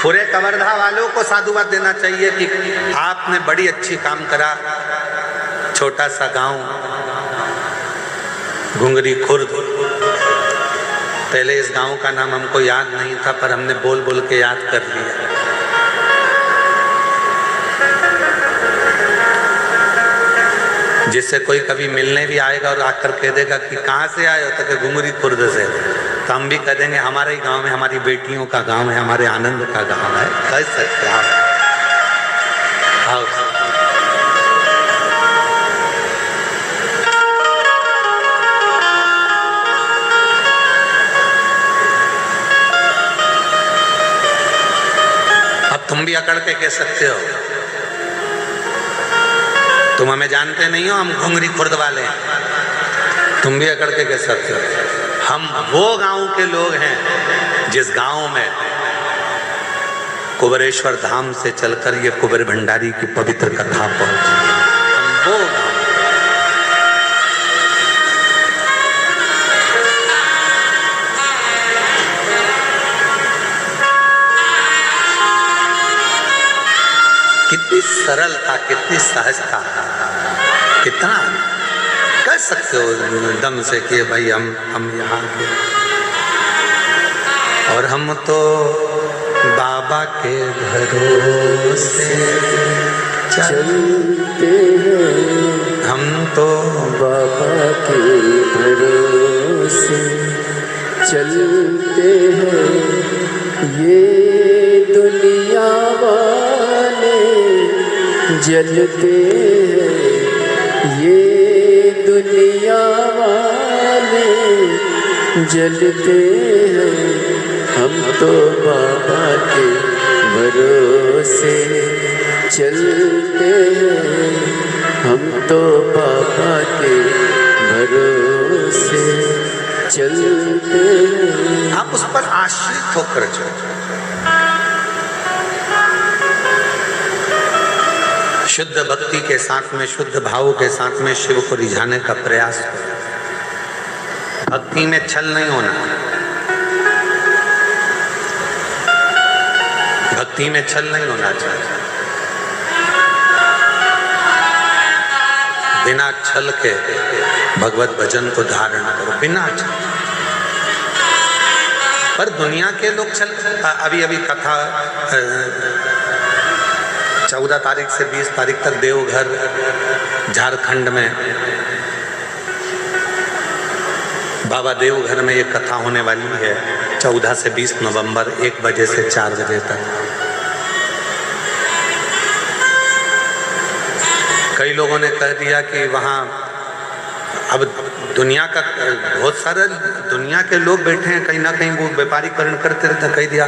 पूरे कवर्धा वालों को साधुवाद देना चाहिए कि आपने बड़ी अच्छी काम करा। छोटा सा गांव घुंगरी खुर्द, पहले इस गांव का नाम हमको याद नहीं था, पर हमने बोल बोल के याद कर लिया। जिससे कोई कभी मिलने भी आएगा और आकर कह देगा कि कहाँ से आए हो, तो कि घुंगरी खुर्द से, तो हम भी कह देंगे हमारे ही गांव में, हमारी बेटियों का गांव है, हमारे आनंद का गांव है। कह सकते आप। अब तुम भी अकड़ के कह सकते हो, तुम हमें जानते नहीं हो, हम घुंगरी खुर्द वाले हैं। तुम भी अकड़ के कह सकते हो। हम वो गांव के लोग हैं जिस गांव में कुबेरेश्वर धाम से चलकर ये कुबेर भंडारी की पवित्र कथा पहुंची। हम वो गांव। कितनी सरलता, कितनी सहजता, कितना कह सकते हो दम से कि भाई हम यहाँ के, और हम तो बाबा के भरोसे
चलते हैं,
हम तो
बाबा के भरोसे चलते हैं। ये दुनिया वाले जलते हैं, ये दुनिया वाले जलते हैं। हम तो बाबा के भरोसे चलते हैं, हम तो बाबा के भरोसे चलते हैं।
आप उस पर आश्रित होकर चलो। शुद्ध भक्ति के साथ में, शुद्ध भाव के साथ में शिव को रिझाने का प्रयास करो। भक्ति में छल नहीं होना, भक्ति में छल नहीं होना चाहिए। बिना छल के भगवत भजन को धारण करो, बिना छल। पर दुनिया के लोग छल, अभी कथा 14 तारीख से 20 तारीख तक देवघर झारखंड में बाबा देवघर में ये कथा होने वाली है। 14 से 20 नवंबर 1 बजे से 4 बजे तक। कई लोगों ने कह दिया कि वहाँ अब दुनिया का बहुत सारे दुनिया के लोग बैठे हैं, कहीं ना कहीं वो व्यापारीकरण करते रहते हैं। कह दिया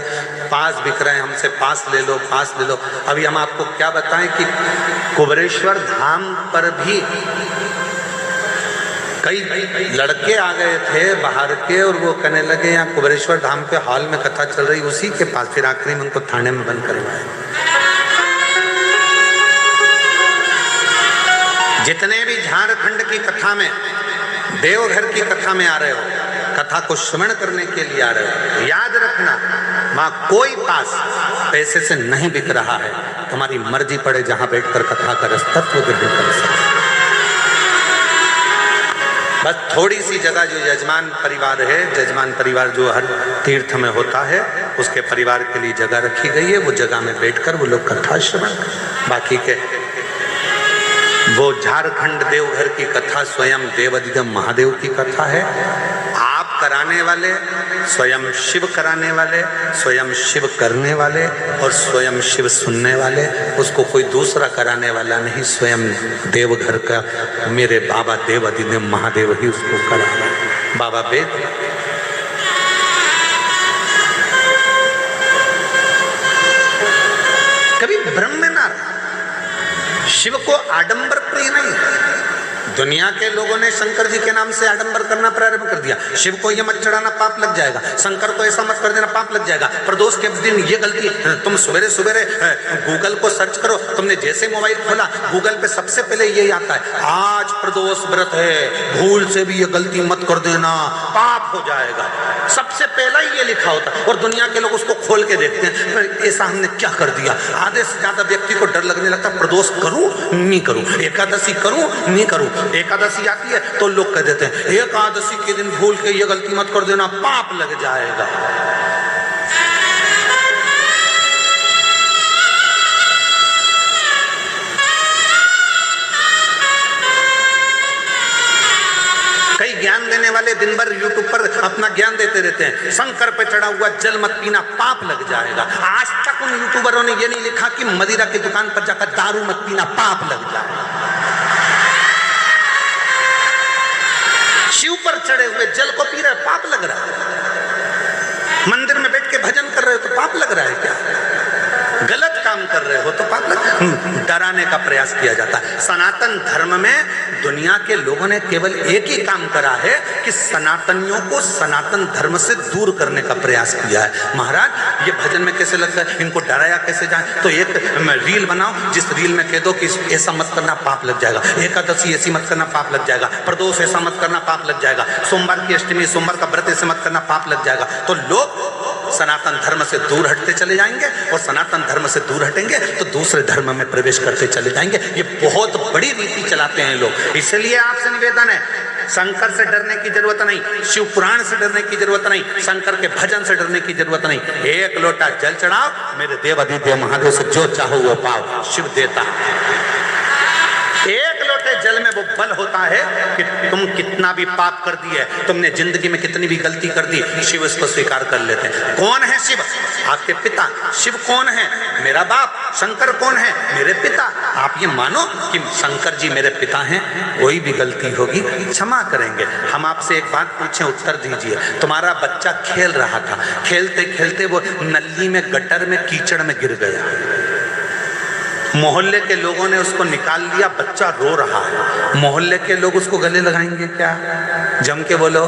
पास बिक रहे हैं, हमसे पास ले लो, पास ले लो। अभी हम आपको क्या बताएं कि कुबेरेश्वर धाम पर भी कई लड़के आ गए थे बाहर के, और वो कहने लगे यहाँ कुबेरेश्वर धाम पे हॉल में कथा चल रही, उसी के पास। फिर आखिरी में उनको थाने में बंद करवाया। जितने भी झारखंड की कथा में, देवघर की कथा में आ रहे हो, कथा को श्रवण करने के लिए आ रहे हो, याद रखना वहां कोई पास पैसे से नहीं बिक रहा है। तुम्हारी मर्जी पड़े जहां बैठकर कथा का रसतत्व ग्रहण कर सकते। बस थोड़ी सी जगह जो यजमान परिवार है, यजमान परिवार जो हर तीर्थ में होता है, उसके परिवार के लिए जगह रखी गई है। वो जगह में बैठकर वो लोग कथा श्रवण कर। बाकी के वो झारखंड देवघर की कथा स्वयं देवादिदेव महादेव की कथा है। आप कराने वाले, स्वयं शिव कराने वाले, स्वयं शिव करने वाले और स्वयं शिव सुनने वाले। उसको कोई दूसरा कराने वाला नहीं, स्वयं देवघर का मेरे बाबा देवादिदेव महादेव ही उसको करा रहा है। बाबा वेद कभी भ्रम में ना रहा। शिव को आडंबर प्रिय नहीं। दुनिया के लोगों ने शंकर जी के नाम से आडंबर करना प्रारंभ कर दिया। शिव को ये मत चढ़ाना, पाप लग जाएगा। शंकर को ऐसा मत कर देना, पाप लग जाएगा। प्रदोष के दिन ये गलती, तुम सवेरे सवेरे गूगल को सर्च करो, तुमने जैसे मोबाइल खोला गूगल पे सबसे पहले ये आता है, आज प्रदोष व्रत है, भूल से भी ये गलती मत कर देना, पाप हो जाएगा। सबसे पहला ही ये लिखा होता है, और दुनिया के लोग उसको खोल के देखते हैं, ऐसा हमने क्या कर दिया। आधे से ज्यादा व्यक्ति को डर लगने लगता, प्रदोष करूं नहीं करूं, एकादशी करूं नहीं करूं। एकादशी आती है तो लोग कह देते हैं एकादशी के दिन भूल के ये गलती मत कर देना, पाप लग जाएगा। दिन भर यूट्यूब पर अपना ज्ञान देते रहते हैं, शंकर पे चढ़ा हुआ जल मत पीना, पाप लग जाएगा। आज तक उन यूट्यूबरों ने ये नहीं लिखा कि मदिरा की दुकान पर जाकर दारू मत पीना, पाप लग जाएगा। शिव पर चढ़े हुए जल को पी रहे, पाप लग रहा है। मंदिर में बैठ के भजन कर रहे हो तो पाप लग रहा है क्या? गलत काम कर रहे हो तो पाप लग। डराने का प्रयास किया जाता है। सनातन धर्म में दुनिया के लोगों ने केवल एक ही काम करा है कि सनातनियों को सनातन धर्म से दूर करने का प्रयास किया है। महाराज ये भजन में कैसे लगता है, इनको डराया कैसे जाए? तो एक रील बनाओ जिस रील में कह दो कि ऐसा मत करना, पाप लग जाएगा। एकादशी ऐसी मत करना, पाप लग जाएगा। प्रदोष ऐसा मत करना, पाप लग जाएगा। सोमवार की अष्टमी, सोमवार का व्रत ऐसे मत करना, पाप लग जाएगा। तो लोग सनातन धर्म से दूर हटते चले जाएंगे और सनातन धर्म से दूर हटेंगे तो दूसरे धर्म में प्रवेश करते चले जाएंगे। ये बहुत बड़ी रीति चलाते हैं लोग। इसलिए आपसे निवेदन है, शंकर से डरने की जरूरत नहीं, शिव पुराण से डरने की जरूरत नहीं, शंकर के भजन से डरने की जरूरत नहीं। एक लोटा जल चढ़ाओ, मेरे देवादिदेव महादेव से जो चाहो वो पाओ, शिव देता है। एक लोटे जल में वो बल होता है कि तुम कितना भी पाप कर दिए, तुमने जिंदगी में कितनी भी गलती कर दी, शिव इसको स्वीकार कर लेते हैं। कौन है शिव? आपके पिता। शिव कौन है? मेरा बाप। शंकर कौन है? मेरे पिता। आप ये मानो कि शंकर जी मेरे पिता हैं, कोई भी गलती होगी क्षमा करेंगे। हम आपसे एक बात पूछें, उत्तर दीजिए। तुम्हारा बच्चा खेल रहा था, खेलते खेलते वो नली में, गटर में, कीचड़ में गिर गया। मोहल्ले के लोगों ने उसको निकाल लिया, बच्चा रो रहा है। मोहल्ले के लोग उसको गले लगाएंगे क्या? जम के बोलो।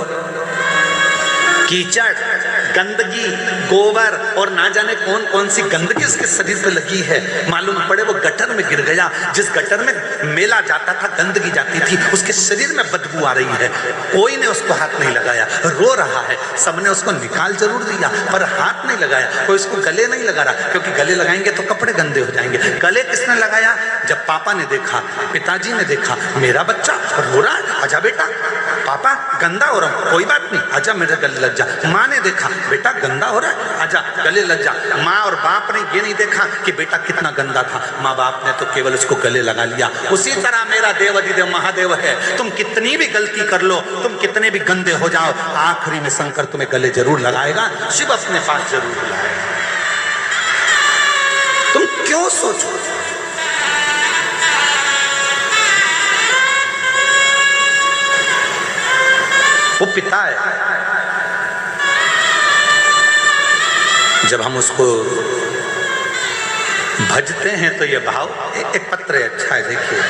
कीचड़, गंदगी, गोबर और ना जाने कौन कौन सी गंदगी उसके शरीर पे लगी है। मालूम पड़े वो गटर में गिर गया। जिस गटर में मेला जाता था, गंदगी जाती थी, उसके शरीर में बदबू आ रही है। कोई ने उसको हाथ नहीं लगाया, रो रहा है। सबने उसको निकाल जरूर दिया पर हाथ नहीं लगाया। कोई उसको गले नहीं लगा रहा, क्योंकि गले लगाएंगे तो कपड़े गंदे हो जाएंगे। गले किसने लगाया? जब पापा ने देखा, पिताजी ने देखा, मेरा बच्चा रो रहा है, आजा बेटा। पापा गंदा हो रहा हूं, कोई बात नहीं, आजा मेरे गले लग जा। माँ ने देखा, बेटा गंदा हो रहा है, आजा गले लग जा। माँ और बाप ने ये नहीं देखा कि बेटा कितना गंदा था, माँ बाप ने तो केवल उसको गले लगा लिया। उसी तरह मेरा देवादिदेव महादेव है। तुम कितनी भी गलती कर लो, तुम कितने भी गंदे हो जाओ, आखिरी में शंकर तुम्हें गले जरूर लगाएगा, शिव अपने पास जरूर लगाएगा। तुम क्यों सोचो? वो पिता है। जब हम उसको भजते हैं तो ये भाव, एक पत्र है, अच्छा है, देखिए।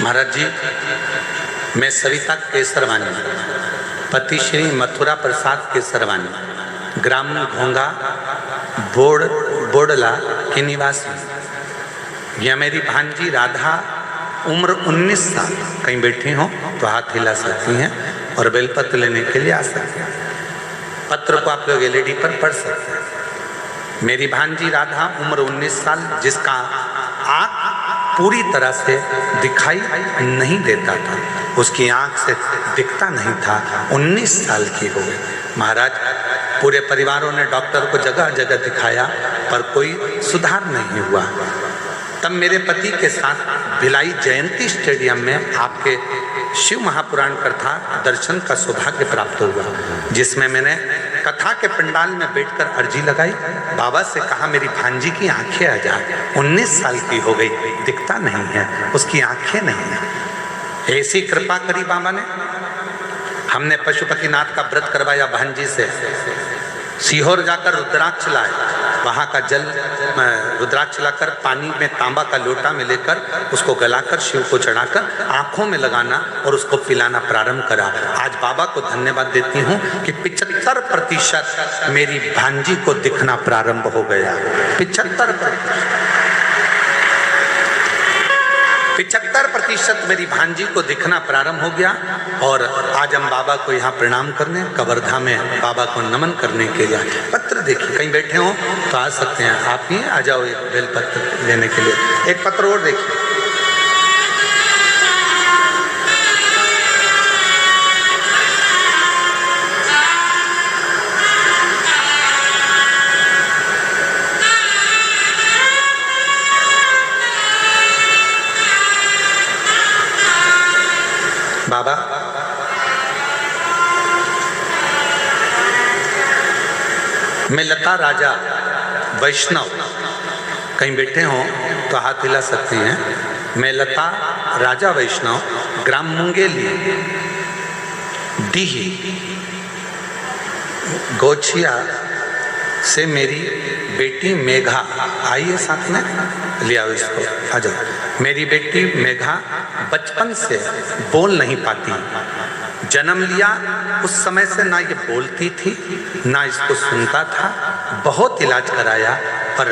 महाराज जी, मैं सविता केसरवानी, पति श्री मथुरा प्रसाद केसरवानी, ग्राम घोंगा बोडला की निवासी। यह मेरी भांजी राधा, उम्र 19 साल। कहीं बैठी हो तो हाथ हिला सकती हैं और बेलपत्र लेने के लिए आ सकते हैं। पत्र को आप लोग एलईडी पर पढ़ सकते हैं। मेरी भांजी राधा, उम्र 19 साल, जिसका आँख पूरी तरह से दिखाई नहीं देता था, उसकी आंख से दिखता नहीं था, 19 साल की हो गई। महाराज, पूरे परिवारों ने डॉक्टर को जगह जगह दिखाया पर कोई सुधार नहीं हुआ। तब मेरे पति के साथ भिलाई जयंती स्टेडियम में आपके शिव महापुराण कथा दर्शन का सौभाग्य प्राप्त हुआ, जिसमें मैंने कथा के पंडाल में बैठकर अर्जी लगाई। बाबा से कहा मेरी भांजी की आंखें आ जाए, 19 साल की हो गई, दिखता नहीं है, उसकी आंखें नहीं है। ऐसी कृपा करी बाबा ने। हमने पशुपतिनाथ का व्रत करवाया भांजी से। सीहोर जाकर रुद्राक्ष लाए, वहाँ का जल रुद्राक्ष लाकर पानी में तांबा का लोटा में लेकर उसको गलाकर शिव को चढ़ाकर आंखों में लगाना और उसको पिलाना प्रारंभ करा। आज बाबा को धन्यवाद देती हूँ कि 75% मेरी भांजी को दिखना प्रारंभ हो गया। 75% मेरी भांजी को दिखना प्रारंभ हो गया। और आज हम बाबा को यहाँ प्रणाम करने, कवर्धा में बाबा को नमन करने के लिए पत्र बेलपत्र देखिए, कहीं बैठे हो तो आ सकते हैं आप ही, आ जाओ एक बेलपत्र लेने के लिए। एक पत्र और देखिए, बाबा मैं लता राजा वैष्णव, कहीं बैठे हो तो हाथ हिला सकते हैं। मैं लता राजा वैष्णव, ग्राम मुंगेली, डीही, गोछिया से मेरी बेटी मेघा, आइए साथ में ले आओ इसको, आ जाओ। मेरी बेटी मेघा बचपन से बोल नहीं पाती, जन्म लिया उस समय से ना ये बोलती थी ना इसको सुनता था। बहुत इलाज कराया पर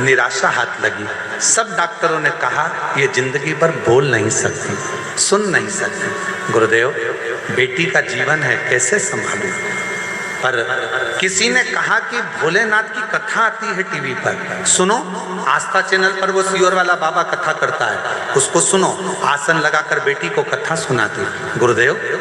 निराशा हाथ लगी। सब डॉक्टरों ने कहा ये जिंदगी भर बोल नहीं सकती, सुन नहीं सकती। गुरुदेव बेटी का जीवन है, कैसे संभालूं? पर किसी ने कहा कि भोलेनाथ की कथा आती है टीवी पर, सुनो। आस्था चैनल पर वो सीहोर वाला बाबा कथा करता है, उसको सुनो। आसन लगाकर बेटी को कथा सुनाती। गुरुदेव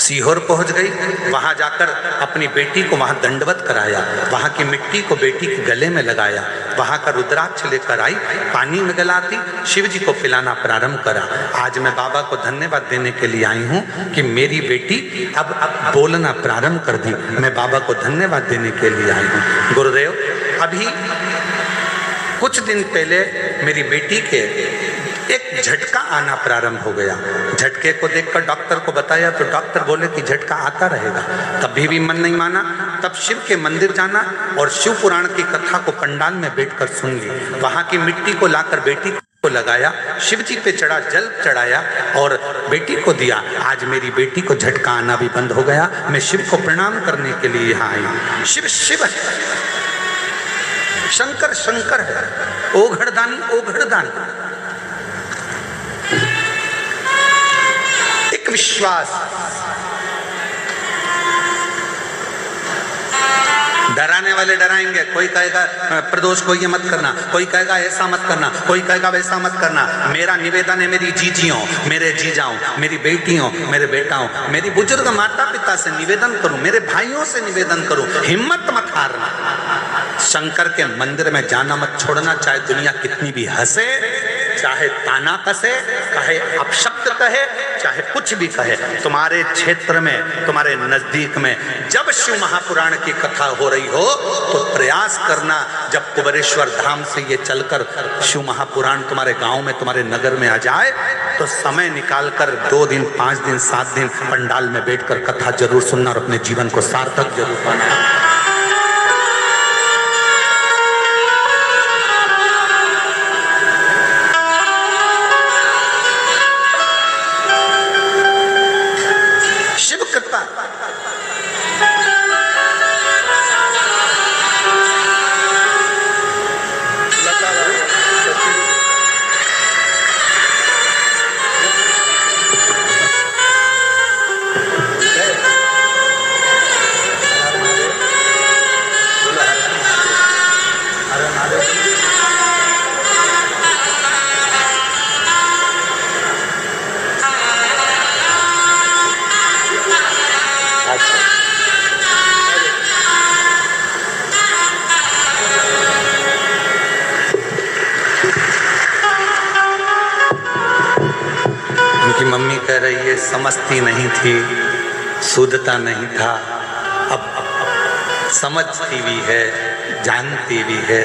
सीहोर पहुंच गई, वहां जाकर अपनी बेटी को वहां दंडवत कराया, वहां की मिट्टी को बेटी के गले में लगाया, वहां का रुद्राक्ष लेकर आई, पानी में गलाती, शिव जी को पिलाना प्रारंभ करा। आज मैं बाबा को धन्यवाद देने के लिए आई हूं कि मेरी बेटी अब बोलना प्रारंभ कर दी। मैं बाबा को धन्यवाद देने के लिए आई हूं। गुरुदेव अभी कुछ दिन पहले मेरी बेटी के एक झटका आना प्रारंभ हो गया। झटके को देखकर डॉक्टर को बताया तो डॉक्टर बोले कि झटका आता रहेगा। तभी भी मन नहीं माना, तब शिव के मंदिर जाना और शिव पुराण की कथा को पंडाल में बैठकर सुन ली। वहां की मिट्टी को लाकर बेटी को लगाया, शिव जी पे चढ़ा, जल चढ़ाया और बेटी को दिया। आज मेरी बेटी को झटका आना भी बंद हो गया। मैं शिव को प्रणाम करने के लिए यहाँ आई। शिव शिव है, शंकर शंकर है, ओघड़दानी ओघड़दानी। एक विश्वास, डराने वाले डराएंगे। कोई कहेगा प्रदोष को ये मत करना, कोई कहेगा ऐसा मत करना, कोई कहेगा वैसा मत करना। मेरा निवेदन है मेरी जीजियों, मेरे जीजाओं, मेरी बेटियों, मेरे बेटाओं, मेरी बुजुर्ग माता पिता से निवेदन करूं, मेरे भाइयों से निवेदन करूं, हिम्मत मत हारना। शंकर के मंदिर में जाना मत छोड़ना, चाहे दुनिया कितनी भी हंसे, चाहे ताना कसे, चाहे अपशब्द कहे, चाहे कुछ भी कहे। तुम्हारे क्षेत्र में, तुम्हारे नजदीक में जब शिव महापुराण की कथा हो रही हो तो प्रयास करना, जब कुबेरेश्वर धाम से ये चलकर शिव महापुराण तुम्हारे गांव में, तुम्हारे नगर में आ जाए तो समय निकालकर 2 दिन, 5 दिन, 7 दिन पंडाल में बैठकर कथा जरूर सुनना और अपने जीवन को सार्थक जरूर बनाना। मम्मी कह रही है समझती नहीं थी, शुद्धता नहीं था, अब समझती भी है, जानती भी है,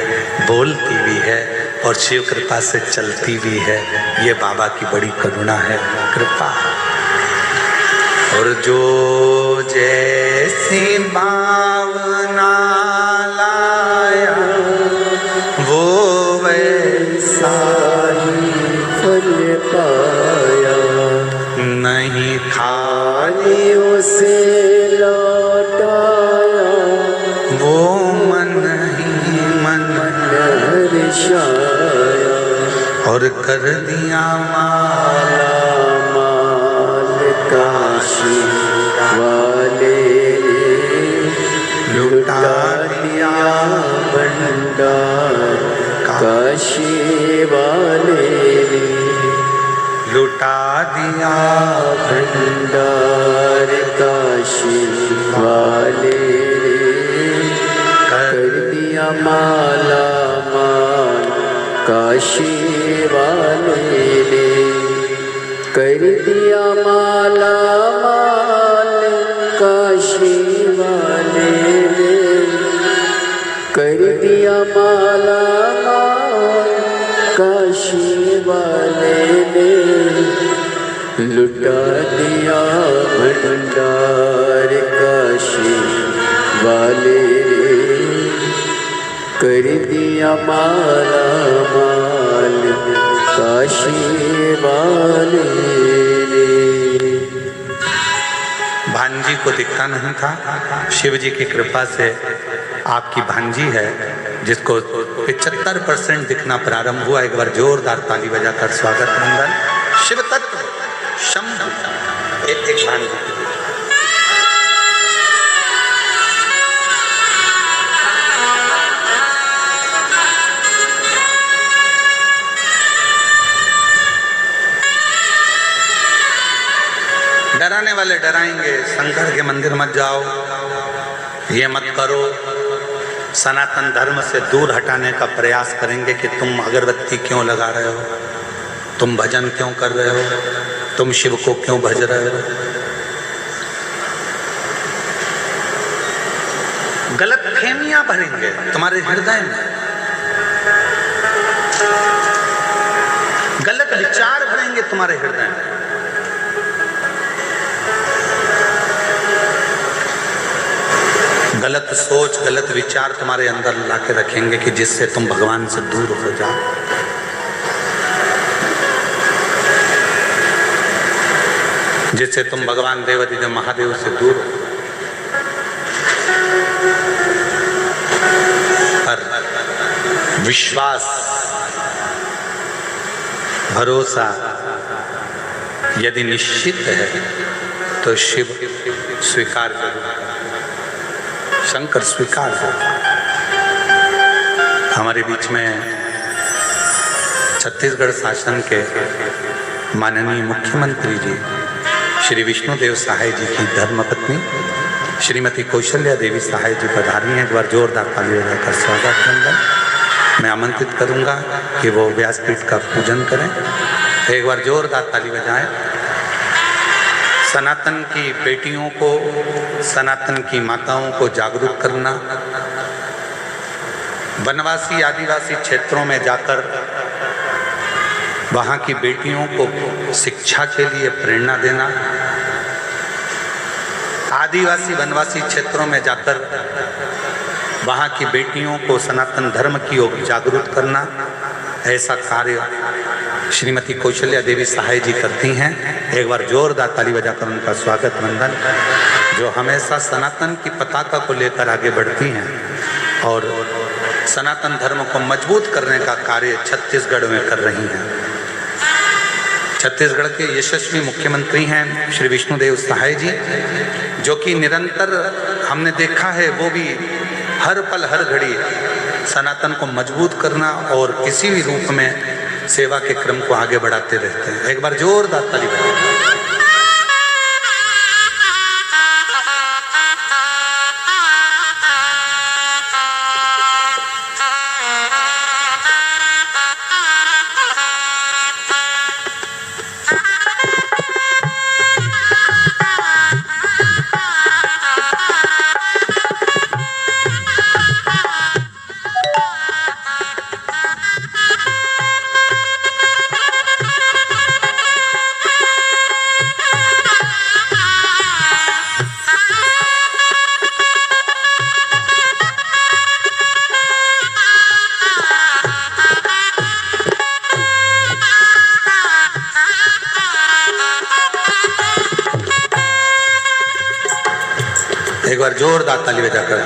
बोलती भी है और शिव कृपा से चलती भी है। ये बाबा की बड़ी करुणा है, कृपा। और जो जैसी भावना लाया वो वैसा ही
फल पाया,
नहीं
खाली उसे लौटाया,
वो मन ही मन
हर्षाया,
और कर दिया माला
माल काशी वाले
लुटा
भंडार काशी वाले कर दिया माला माल काशी वाले ने कर दिया माला माल काशी वाले ने कर दिया माला माल काशी वाले ने लुटा दिया भंडार काशी वाले ने कर दिया माला माल काशी वाले ने।
भांजी को दिखता नहीं था, शिव जी की कृपा से आपकी भांजी है जिसको 75% दिखना प्रारंभ हुआ। एक बार जोरदार ताली बजाकर स्वागत मंगल। शिव तत्व शंभु एक भांजी। डराने वाले डराएंगे, शंकर के मंदिर मत जाओ, ये मत करो, सनातन धर्म से दूर हटाने का प्रयास करेंगे कि तुम अगरबत्ती क्यों लगा रहे हो, तुम भजन क्यों कर रहे हो, तुम शिव को क्यों भज रहे हो। गलत फेमियां भरेंगे तुम्हारे हृदय में, गलत विचार भरेंगे तुम्हारे हृदय में। गलत सोच गलत विचार तुम्हारे अंदर लाके रखेंगे कि जिससे तुम भगवान से दूर हो जाओ। जिससे तुम भगवान देवाधिदेव महादेव से दूर हो। पर विश्वास भरोसा यदि निश्चित है तो शिव स्वीकार करो, शंकर स्वीकार करो। हमारे बीच में छत्तीसगढ़ शासन के माननीय मुख्यमंत्री जी श्री विष्णुदेव सहाय जी की धर्मपत्नी श्रीमती कौशल्या देवी सहाय जी पधारी हैं। एक बार जोरदार ताली बजाकर स्वागत मंगल। मैं आमंत्रित करूंगा कि वो व्यासपीठ का पूजन करें। एक बार जोरदार ताली बजाएं। सनातन की बेटियों को, सनातन की माताओं को जागरूक करना, वनवासी आदिवासी क्षेत्रों में जाकर वहाँ की बेटियों को शिक्षा के लिए प्रेरणा देना, आदिवासी वनवासी क्षेत्रों में जाकर वहाँ की बेटियों को सनातन धर्म की ओर जागरूक करना, ऐसा कार्य श्रीमती कौशल्या देवी सहाय जी करती हैं। एक बार जोरदार ताली बजाकर उनका स्वागत वंदन। जो हमेशा सनातन की पताका को लेकर आगे बढ़ती हैं और सनातन धर्म को मजबूत करने का कार्य छत्तीसगढ़ में कर रही हैं। छत्तीसगढ़ के यशस्वी मुख्यमंत्री हैं श्री विष्णुदेव सहाय जी, जो कि निरंतर हमने देखा है वो भी हर पल हर घड़ी सनातन को मजबूत करना और किसी भी रूप में सेवा के क्रम को आगे बढ़ाते रहते हैं। एक बार जोरदार ताली बजाएं। एक बार जोरदार ताली बजाकर।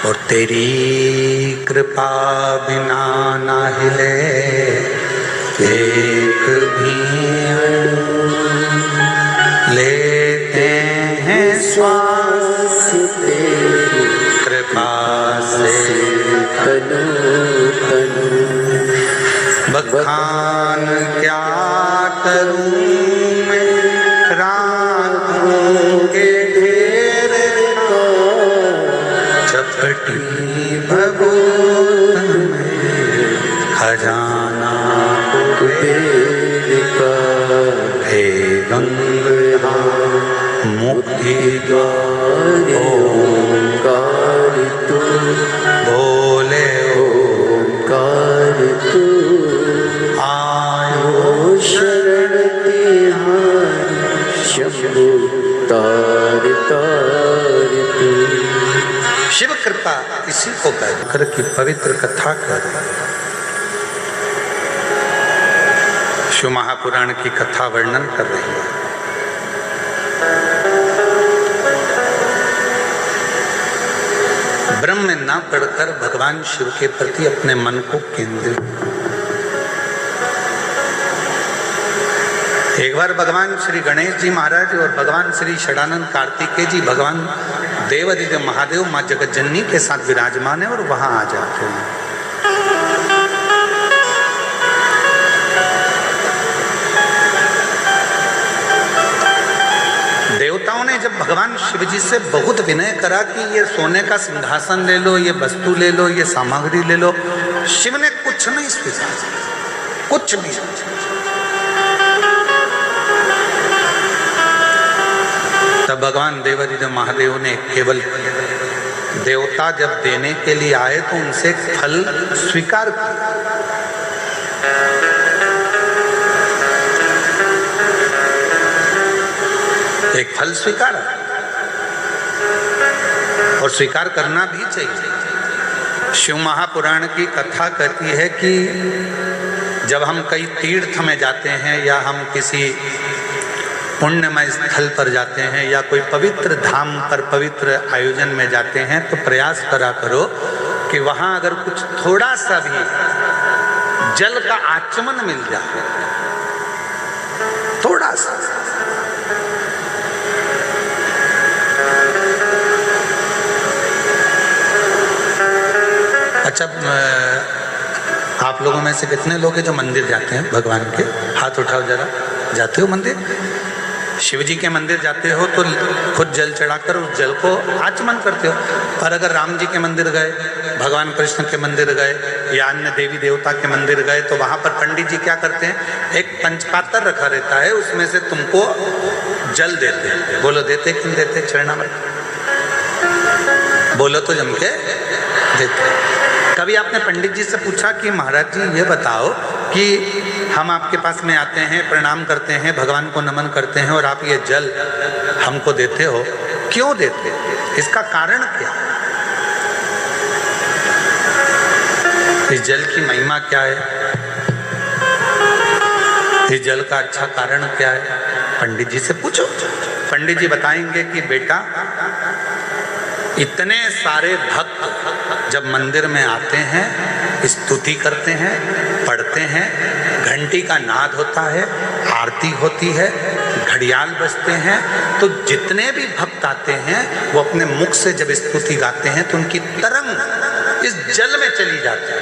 और तेरी कृपा बिना ना हिले एक भी अणु, लेते हैं श्वास तेरी कृपा से
तनु तनु
भक्त बखान क्या करूं मैं रातों के ढेर का, चपटी भगोत में खजाना
कुबेर का।
हे गंगा मुक्ति
द्वार ओंकार तू,
बोले
ओंकार तू,
आयो
शरण तिहारी शंभु तार तार तू।
शिव कृपा इसी को कर की पवित्र कथा कर। शिव महापुराण की कथा वर्णन कर रही है। ब्रह्म में ना पढ़कर भगवान शिव के प्रति अपने मन को केंद्रित। एक बार भगवान श्री गणेश जी महाराज और भगवान श्री षडानंद कार्तिकेय जी भगवान देवादिदेव महादेव माँ जगतजननी के साथ विराजमान है और वहां आ जाते हैं। देवताओं ने जब भगवान शिव जी से बहुत विनय करा कि ये सोने का सिंहासन ले लो, ये वस्तु ले लो, ये सामग्री ले लो, शिव ने कुछ नहीं स्वीकार, कुछ भी। तब भगवान देवादिदेव महादेव ने केवल देवता जब देने के लिए आए तो उनसे एक फल स्वीकार किया। एक फल स्वीकार, और स्वीकार करना भी चाहिए। शिव महापुराण की कथा कहती है कि जब हम कई तीर्थ में जाते हैं या हम किसी पुण्यमय स्थल पर जाते हैं या कोई पवित्र धाम पर पवित्र आयोजन में जाते हैं तो प्रयास करा करो कि वहां अगर कुछ थोड़ा सा भी जल का आचमन मिल जाए, थोड़ा सा। अच्छा, आप लोगों में से कितने लोग हैं जो मंदिर जाते हैं भगवान के? हाथ उठाओ जरा। जाते हो मंदिर? शिव जी के मंदिर जाते हो तो खुद जल चढ़ाकर उस जल को आचमन करते हो। पर अगर राम जी के मंदिर गए, भगवान कृष्ण के मंदिर गए या अन्य देवी देवता के मंदिर गए तो वहां पर पंडित जी क्या करते हैं, एक पंचपात्र रखा रहता है, उसमें से तुमको जल देते हैं। बोलो देते कि नहीं देते? चरणामृत बोलो तो जम के देते। कभी आपने पंडित जी से पूछा कि महाराज जी ये बताओ कि हम आपके पास में आते हैं, प्रणाम करते हैं, भगवान को नमन करते हैं और आप ये जल हमको देते हो, क्यों देते? इसका कारण क्या? इस जल की महिमा क्या है? इस जल का अच्छा कारण क्या है? पंडित जी से पूछो। पंडित जी बताएंगे कि बेटा, इतने सारे भक्त जब मंदिर में आते हैं, स्तुति करते हैं, पढ़ते हैं, घंटी का नाद होता है, आरती होती है, घड़ियाल बजते हैं, तो जितने भी भक्त आते हैं वो अपने मुख से जब स्तुति गाते हैं तो उनकी तरंग इस जल में चली जाती है।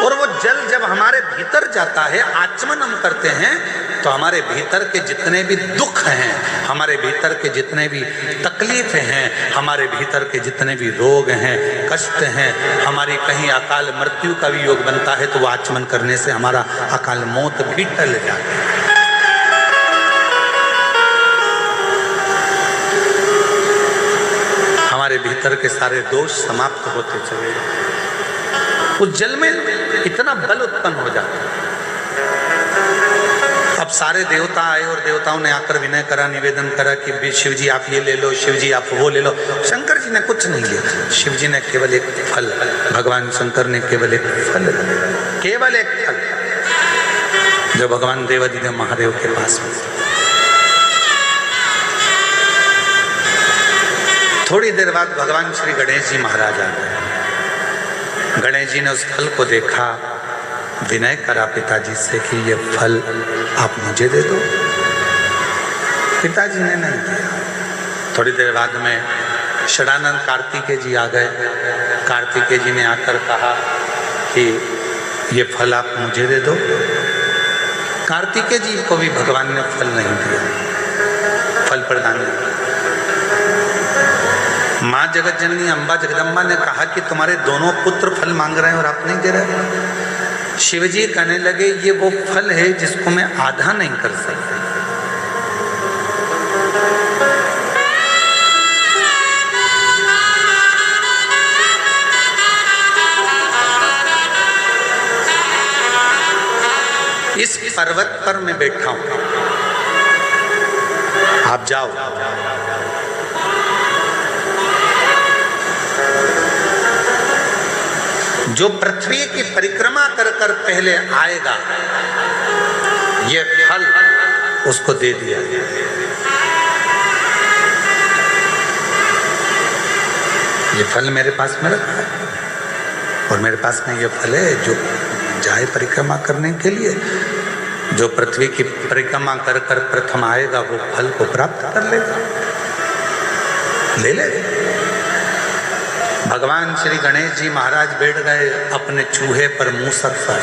और वो जल जब हमारे भीतर जाता है, आचमन हम करते हैं, तो हमारे भीतर के जितने भी दुख हैं, हमारे भीतर के जितने भी तकलीफें हैं, हमारे भीतर के जितने भी रोग हैं, कष्ट हैं, हमारी कहीं अकाल मृत्यु का भी योग बनता है तो वो आचमन करने से हमारा अकाल मौत भी टल जाती है। हमारे भीतर के सारे दोष समाप्त होते चले जाते। उस जल में इतना बल उत्पन्न हो जाता है। अब सारे देवता आए और देवताओं ने आकर विनय करा, निवेदन करा कि शिव जी आप ये ले लो, शिव जी आप वो ले लो। शंकर जी ने कुछ नहीं लिया, शिव जी ने केवल एक फल, भगवान शंकर ने केवल एक फल, केवल एक फल, जो भगवान देवादिदेव महादेव के पास में। थोड़ी देर बाद भगवान श्री गणेश जी महाराज आ गए। गणेश जी ने उस फल को देखा, विनय करा पिताजी से कि ये फल आप मुझे दे दो। पिताजी ने नहीं दिया। थोड़ी देर बाद में षडानंद कार्तिकेय जी आ गए। कार्तिकेय जी ने आकर कहा कि ये फल आप मुझे दे दो। कार्तिकेय जी को भी भगवान ने फल नहीं दिया, फल प्रदान नहीं किया। माँ जगत जननी अम्बा जगदम्बा ने कहा कि तुम्हारे दोनों पुत्र फल मांग रहे हैं और आप नहीं दे रहे। शिवजी कहने लगे ये वो फल है जिसको मैं आधा नहीं कर सकता। इस पर्वत पर मैं बैठा हूं, आप जाओ। जो पृथ्वी की परिक्रमा कर कर पहले आएगा ये फल उसको दे दिया। ये फल मेरे पास में रखा है और मेरे पास में ये फल है जो जाए परिक्रमा करने के लिए। जो पृथ्वी की परिक्रमा कर कर प्रथम आएगा वो फल को प्राप्त कर लेगा, ले लेगा। भगवान श्री गणेश जी महाराज बैठ गए अपने चूहे पर मूसक पर।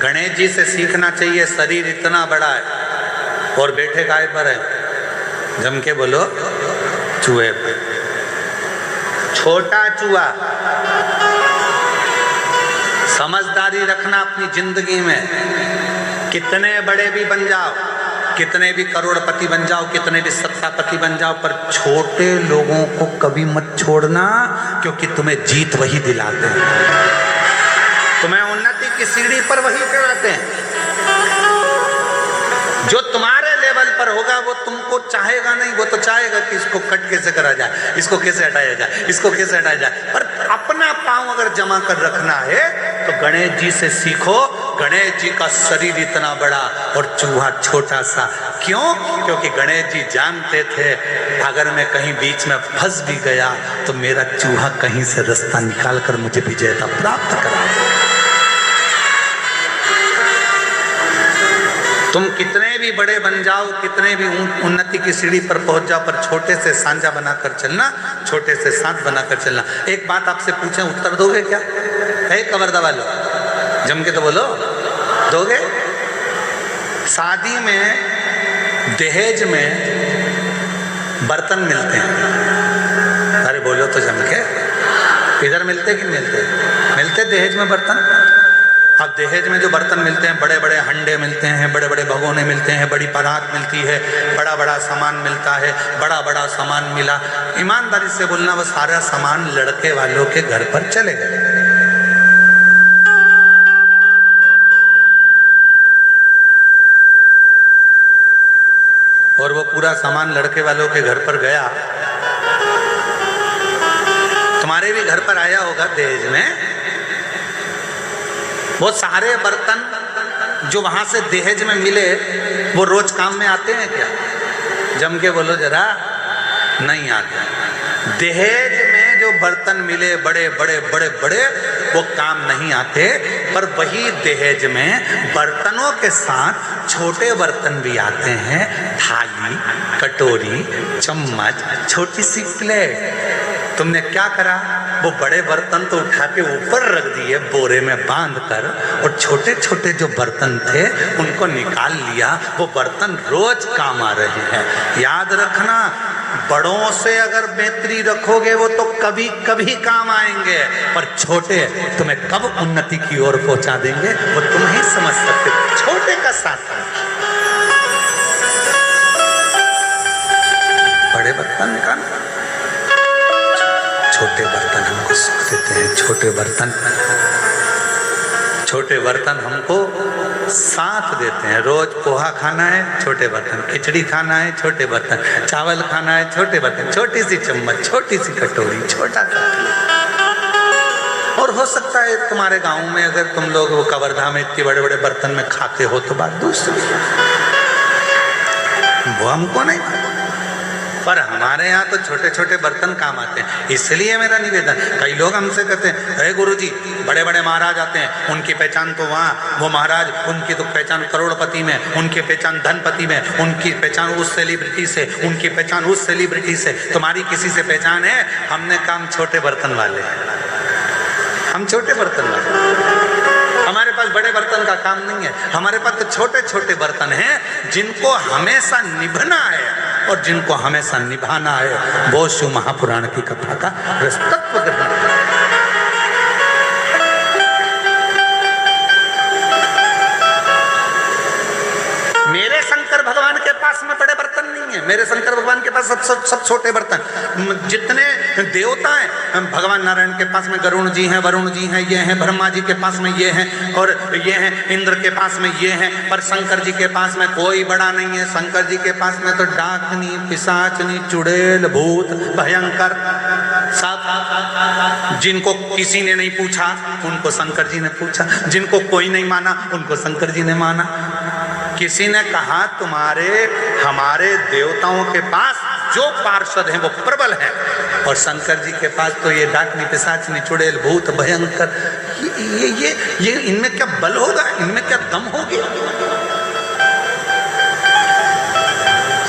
गणेश जी से सीखना चाहिए, शरीर इतना बड़ा है और बैठे काय पर है? जम के बोलो, चूहे पर। छोटा चूहा। समझदारी रखना अपनी जिंदगी में। कितने बड़े भी बन जाओ, कितने भी करोड़पति बन जाओ, कितने भी सत्तापति बन जाओ, पर छोटे लोगों को कभी मत छोड़ना, क्योंकि तुम्हें जीत वही दिलाते हैं, तुम्हें उन्नति की सीढ़ी पर वही चढ़ाते हैं। जो तुम्हारे लेवल पर होगा वो तुमको चाहेगा नहीं, वो तो चाहेगा कि इसको कट कैसे करा जाए, इसको कैसे हटाया जाए, इसको कैसे हटाया जाए। पर अपना पांव अगर जमा कर रखना है तो गणेश जी से सीखो। गणेश जी का शरीर इतना बड़ा और चूहा छोटा सा। क्यों? क्योंकि गणेश जी जानते थे अगर मैं कहीं बीच में फंस भी गया तो मेरा चूहा कहीं से रास्ता निकाल कर मुझे विजेता प्राप्त करा दे। तुम कितने भी बड़े बन जाओ, कितने भी उन्नति की सीढ़ी पर पहुंच जाओ, पर छोटे से सांझा बनाकर चलना, छोटे से साथ बनाकर चलना। एक बात आपसे पूछें, उत्तर दोगे क्या? है कबर दबा लो, जम के तो बोलो, दोगे? शादी में दहेज में बर्तन मिलते हैं, अरे बोलो तो जम के। इधर मिलते कि मिलते? मिलते दहेज में बर्तन। अब दहेज में जो बर्तन मिलते हैं, बड़े बड़े हंडे मिलते हैं, बड़े बड़े भगोने मिलते हैं, बड़ी परात मिलती है, बड़ा बड़ा सामान मिलता है। बड़ा बड़ा सामान मिला, ईमानदारी से बोलना, वो सारा सामान लड़के वालों के घर पर चले गए। और वो पूरा सामान लड़के वालों के घर पर गया। तुम्हारे भी घर पर आया होगा दहेज में। वो सारे बर्तन जो वहां से दहेज में मिले वो रोज काम में आते हैं क्या? जम के बोलो जरा, नहीं आते। दहेज में जो बर्तन मिले बड़े बड़े बड़े बड़े, वो काम नहीं आते। पर वही दहेज में बर्तनों के साथ छोटे बर्तन भी आते हैं, थाली, कटोरी, चम्मच, छोटी सी प्लेट। तुमने क्या करा? वो बड़े बर्तन तो उठा के ऊपर रख दिए बोरे में बांध कर, और छोटे छोटे जो बर्तन थे उनको निकाल लिया। वो बर्तन रोज काम आ रहे हैं। याद रखना, बड़ों से अगर मैत्री रखोगे वो तो कभी कभी काम आएंगे, पर छोटे तुम्हें कब उन्नति की ओर पहुंचा देंगे वो तुम ही समझ सकते हो। छोटे का साथ है, बड़े बर्तन निकाल, छोटे बर्तन हमको सुख देते हैं। छोटे बर्तन हमको साथ देते हैं। रोज पोहा खाना है, छोटे बर्तन। खिचड़ी खाना है, छोटे बर्तन। चावल खाना है, छोटे बर्तन। छोटी सी चम्मच, छोटी सी कटोरी, छोटा सा। और हो सकता है तुम्हारे गांव में अगर तुम लोग वो कवर्धा में इतने बड़े बड़े बर्तन में खाते हो तो बात दूसरी, वो हमको नहीं। पर हमारे यहाँ तो छोटे छोटे बर्तन काम आते हैं। इसलिए मेरा निवेदन, कई लोग हमसे कहते हैं अरे गुरुजी बड़े बड़े महाराज आते हैं, उनकी पहचान तो वहाँ, वो महाराज उनकी तो पहचान करोड़पति में, उनकी पहचान धनपति में, उनकी पहचान उस सेलिब्रिटी से, उनकी पहचान उस सेलिब्रिटी से, तुम्हारी किसी से पहचान है? हमने काम छोटे बर्तन वाले, हम छोटे बर्तन वाले, हमारे पास बड़े बर्तन का काम नहीं है। हमारे पास तो छोटे छोटे बर्तन हैं जिनको हमेशा निभना है और जिनको हमेशा निभाना है। वो शिव महापुराण की कथा का तत्व ग्रहण। मेरे शंकर भगवान के पास में बड़े बर्तन नहीं है, मेरे शंकर भगवान के पास सब छोटे बर्तन। जितने देवता हैं भगवान नारायण के पास में गरुण जी हैं, वरुण जी हैं, ये हैं, ब्रह्मा जी के पास में ये हैं, और ये हैं, इंद्र के पास में ये हैं, पर शंकर जी के पास में कोई बड़ा नहीं है। शंकर जी के पास में तो डाकनी, पिशाचनी, चुड़ैल, भूत, भयंकर सब। जिनको किसी ने नहीं पूछा उनको शंकर जी ने पूछा, जिनको कोई नहीं माना उनको शंकर जी ने माना। किसी ने कहा तुम्हारे हमारे देवताओं के पास जो पार्षद हैं वो प्रबल हैं, और शंकर जी के पास तो ये डाकनी, पिशाचनी, चुड़ैल, भूत, भयंकर, ये इनमें क्या बल होगा, इनमें क्या दम होगी?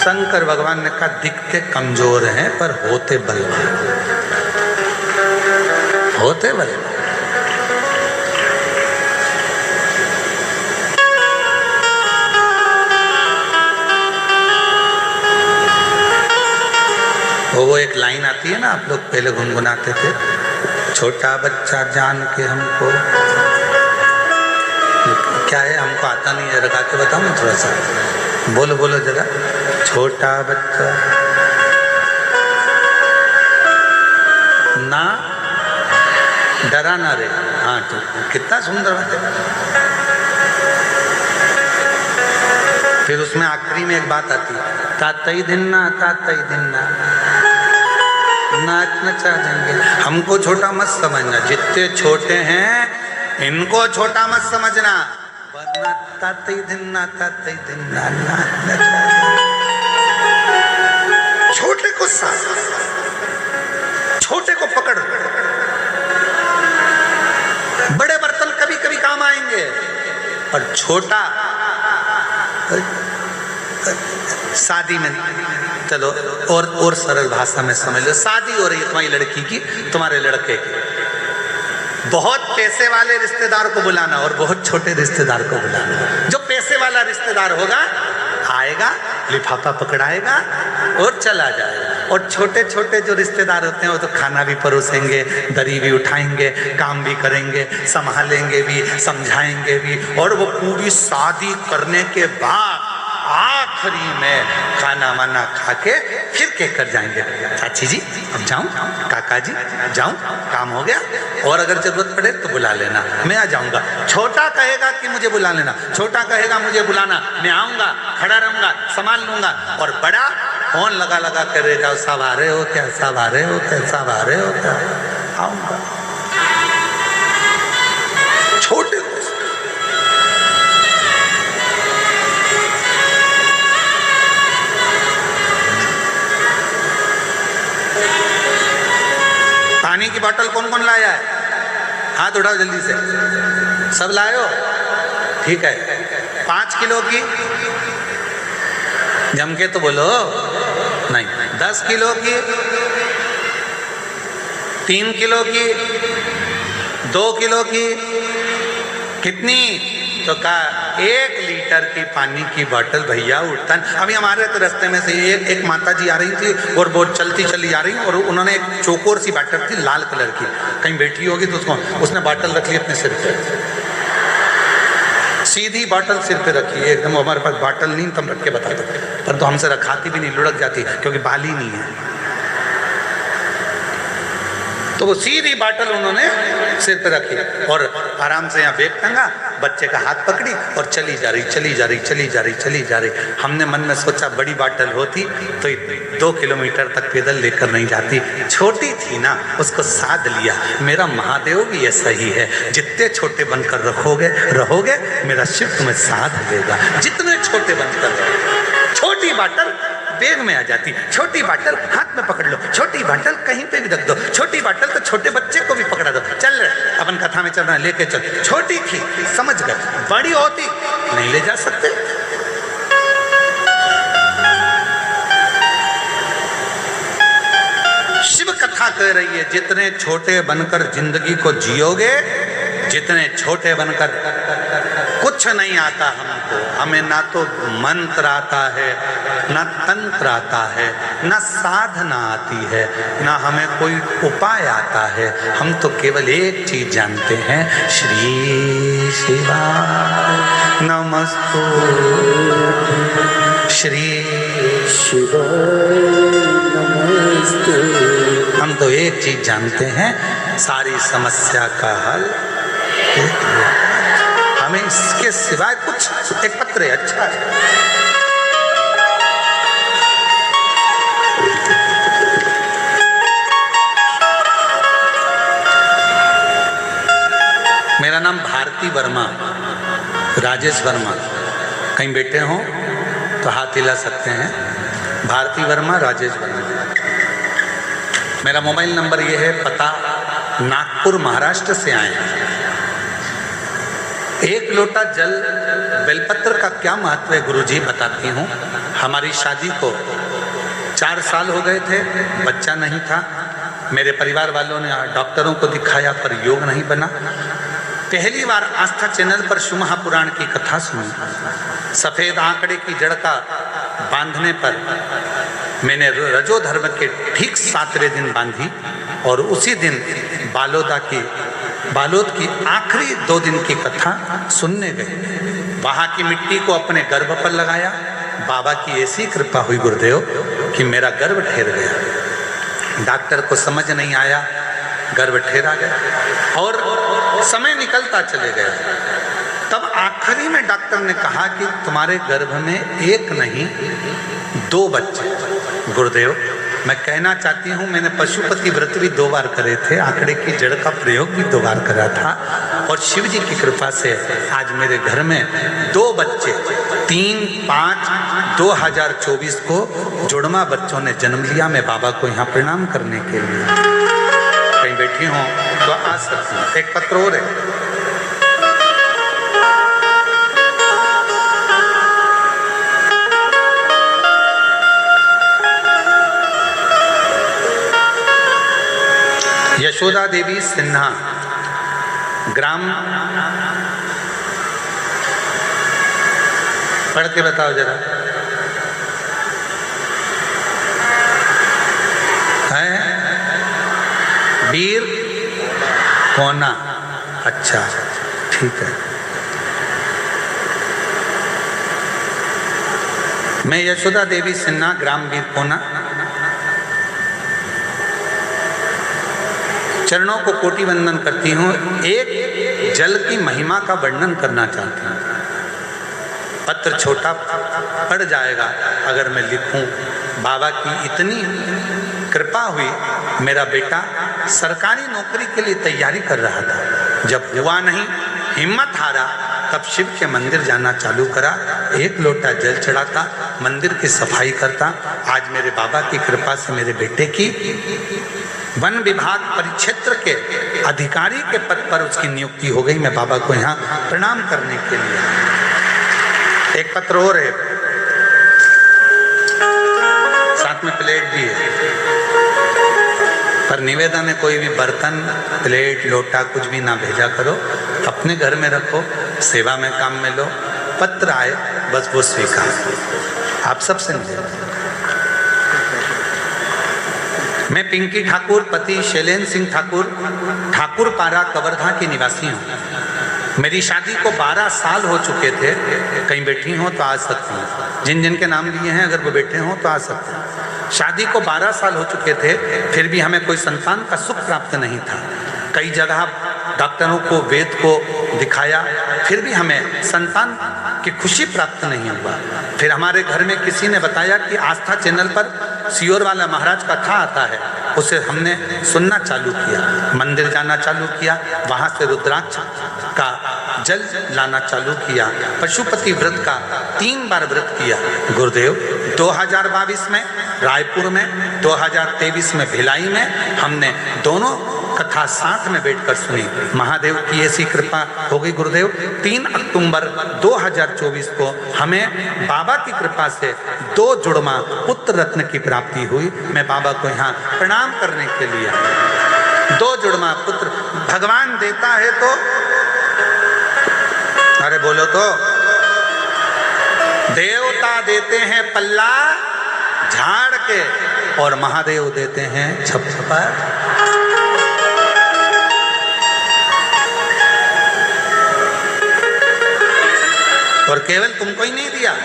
शंकर भगवान ने कहा दिखते कमजोर हैं पर होते बलवान, होते बलवान। वो एक लाइन आती है ना, आप लोग पहले गुनगुनाते थे, छोटा बच्चा जान के हमको, क्या है हमको आता नहीं है, लगा के बताओ ना थोड़ा सा, बोलो बोलो जरा। छोटा बच्चा ना डरा ना रे, हाँ तो कितना सुंदर बात है। फिर उसमें आखिरी में एक बात आती है, तातई दिन ना नाच नचा देंगे। हमको छोटा मत समझना, जितने छोटे हैं इनको छोटा मत समझना, वरना तातई दिन ना नाच नचा देंगे। छोटे को साथ, छोटे को पकड़, बड़े बर्तन कभी कभी काम आएंगे, और छोटा शादी में, चलो और सरल भाषा में समझ लो, शादी हो रही है तुम्हारी लड़की की, तुम्हारे लड़के की, बहुत पैसे वाले रिश्तेदार को बुलाना और बहुत छोटे रिश्तेदार को बुलाना। जो पैसे वाला रिश्तेदार होगा आएगा, लिफाफा पकड़ाएगा और चला जाएगा, और छोटे छोटे जो रिश्तेदार होते हैं वो तो खाना भी परोसेंगे, दरी भी उठाएंगे, काम भी करेंगे, संभालेंगे भी, समझाएंगे भी, और वो पूरी शादी करने के बाद आखिरी में खाना वाना खा के फिर कहकर जाएंगे, चाची जी अब जाऊं, काका जी जाऊं, काम हो गया, और अगर जरूरत पड़े तो बुला लेना, मैं आ जाऊंगा। छोटा कहेगा कि मुझे बुला लेना, छोटा कहेगा मुझे बुलाना, मैं आऊंगा, खड़ा रहूंगा, संभाल लूंगा, और बड़ा फोन लगा लगा कर रहे जाओ, सब आ रहे हो क्या, सब आ रहे हो क्या, सब आ रहे हो क्या, आऊंगा। छोटे पानी की बोतल कौन कौन लाया है? हाथ उठाओ जल्दी से, सब लाए हो? ठीक है, 5 किलो की, जम के तो बोलो, नहीं 10 किलो की, 3 किलो की, 2 किलो की, कितनी? तो कहा 1 लीटर की पानी की बोतल भैया उठता। अभी हमारे तो रास्ते में से एक माता जी आ रही थी और वो चलती चली आ रही, और उन्होंने एक चौकोर सी बोतल थी लाल कलर की, कहीं बैठी होगी तो उसने बोतल रख ली अपने सिर पे, सीधी बोतल सिर पे रखी है एकदम। हमारे पास बोतल नहीं, तुम रख के बता दो, पर तो हमसे रखाती भी नहीं, लुढ़क जाती क्योंकि बाली नहीं है। तो वो सीधी बोतल उन्होंने सिर पे रखी और आराम से यहाँ बैग टंगा, बच्चे का हाथ पकड़ी और चली जा रही। हमने मन में सोचा बड़ी बोतल होती तो 2 किलोमीटर तक पैदल लेकर नहीं जाती, छोटी थी ना, उसको साध लिया। मेरा महादेव भी ऐसा ही है, जितने छोटे बनकर रहोगे मेरा शिव तुम्हें साध लेगा, जितने छोटे बनकर। छोटी बोतल बैग में आ जाती, छोटी बाटल हाथ में पकड़ लो, छोटी बाटल कहीं पे भी रख दो, छोटी बाटल तो छोटे बच्चे को भी पकड़ा दो, चल अपन कथा में चल रहे हैं, लेके चल। छोटी थी समझ गए, बड़ी होती नहीं ले जा सकते। शिव कथा कह रही है, जितने छोटे बनकर जिंदगी को जियोगे, जितने छोटे बनकर, कुछ नहीं आता हमको, हमें ना तो मंत्र आता है, ना तंत्र आता है, ना साधना आती है, ना हमें कोई उपाय आता है। हम तो केवल एक चीज जानते हैं, श्री शिवाय नमस्तु, श्री
शिवाय नमस्ते।
हम तो एक चीज जानते हैं, सारी समस्या का हल एक है। हमें इसके सिवाय कुछ, एक पत्र है, अच्छा है। मेरा नाम भारती वर्मा, राजेश वर्मा। कहीं बैठे हो तो हाथ हिला सकते हैं। भारती वर्मा, राजेश वर्मा। मेरा मोबाइल नंबर ये है, पता नागपुर महाराष्ट्र से आए हैं। एक लोटा जल, बेलपत्र का क्या महत्व है गुरुजी बताती हूँ। हमारी शादी को 4 साल हो गए थे, बच्चा नहीं था। मेरे परिवार वालों ने डॉक्टरों को दिखाया पर योग नहीं बना। पहली बार आस्था चैनल पर शिव महापुराण की कथा सुनी। सफेद आंकड़े की जड़ का बांधने पर मैंने रजो धर्म के ठीक 7वें दिन बांधी और उसी दिन बालोद की आखिरी 2 दिन की कथा सुनने गए। वहाँ की मिट्टी को अपने गर्भ पर लगाया। बाबा की ऐसी कृपा हुई गुरुदेव कि मेरा गर्भ ठहर गया। डॉक्टर को समझ नहीं आया, गर्भ ठहरा गया और समय निकलता चले गया। तब आखिरी में डॉक्टर ने कहा कि तुम्हारे गर्भ में 1 नहीं 2 बच्चे। गुरुदेव, मैं कहना चाहती हूँ, मैंने पशुपति व्रत भी 2 बार करे थे, आंकड़े की जड़ का प्रयोग भी 2 बार करा था और शिव जी की कृपा से आज मेरे घर में 2 बच्चे, 3/5/2024 को जुड़वा बच्चों ने जन्म लिया। मैं बाबा को यहाँ प्रणाम करने के लिए, कहीं बैठी हूँ तो आ सकती हूँ। एक पत्र और है, यशोदा देवी सिन्हा, ग्राम, पढ़ के बताओ जरा, है वीर कोना। अच्छा ठीक है। मैं यशोदा देवी सिन्हा, ग्राम वीर कोना, चरणों को कोटि वंदन करती हूँ। एक जल की महिमा का वर्णन करना चाहती हूँ। पत्र छोटा पड़ जाएगा अगर मैं लिखूं। बाबा की इतनी कृपा हुई, मेरा बेटा सरकारी नौकरी के लिए तैयारी कर रहा था। जब हुआ नहीं, हिम्मत हारा, तब शिव के मंदिर जाना चालू करा। 1 लोटा जल चढ़ाता, मंदिर की सफाई करता। आज मेरे बाबा की कृपा से मेरे बेटे की वन विभाग परिक्षेत्र के अधिकारी के पद पर उसकी नियुक्ति हो गई। मैं बाबा को यहाँ प्रणाम करने के लिए। एक पत्र और है, साथ में प्लेट भी है, पर निवेदन है कोई भी बर्तन, प्लेट, लोटा कुछ भी ना भेजा करो, अपने घर में रखो, सेवा में काम में लो। पत्र आए बस वो स्वीकार। आप सबसे निवेदन, मैं पिंकी ठाकुर, पति शैलेंद्र सिंह ठाकुर, ठाकुर पारा कवर्धा की निवासी हूँ। मेरी शादी को 12 साल हो चुके थे। कहीं बैठी हो तो आ सकती हूँ, जिन जिन के नाम लिए हैं अगर वो बैठे हों तो आ सकते हैं। शादी को 12 साल हो चुके थे, फिर भी हमें कोई संतान का सुख प्राप्त नहीं था। कई जगह डॉक्टरों को, वेद को दिखाया, फिर भी हमें संतान की खुशी प्राप्त नहीं हुआ। फिर हमारे घर में किसी ने बताया कि आस्था चैनल पर सियोर वाला महाराज कथा आता है, उसे हमने सुनना चालू किया, मंदिर जाना चालू किया, वहाँ से रुद्राक्ष का जल लाना चालू किया, पशुपति व्रत का 3 बार व्रत किया। गुरुदेव 2022 में रायपुर में, 2023 में भिलाई में हमने दोनों कथा साथ में बैठकर सुनी। महादेव की ऐसी कृपा हो गई गुरुदेव, 3 अक्टूबर 2024 को हमें बाबा की कृपा से 2 जुड़वा पुत्र रत्न की प्राप्ति हुई। मैं बाबा को यहाँ प्रणाम करने के लिए, 2 जुड़वा पुत्र भगवान देता है तो, अरे बोलो तो, देवता देते हैं पल्ला झाड़ के और महादेव देते हैं छप्पर। और केवल तुमको ही नहीं दिया,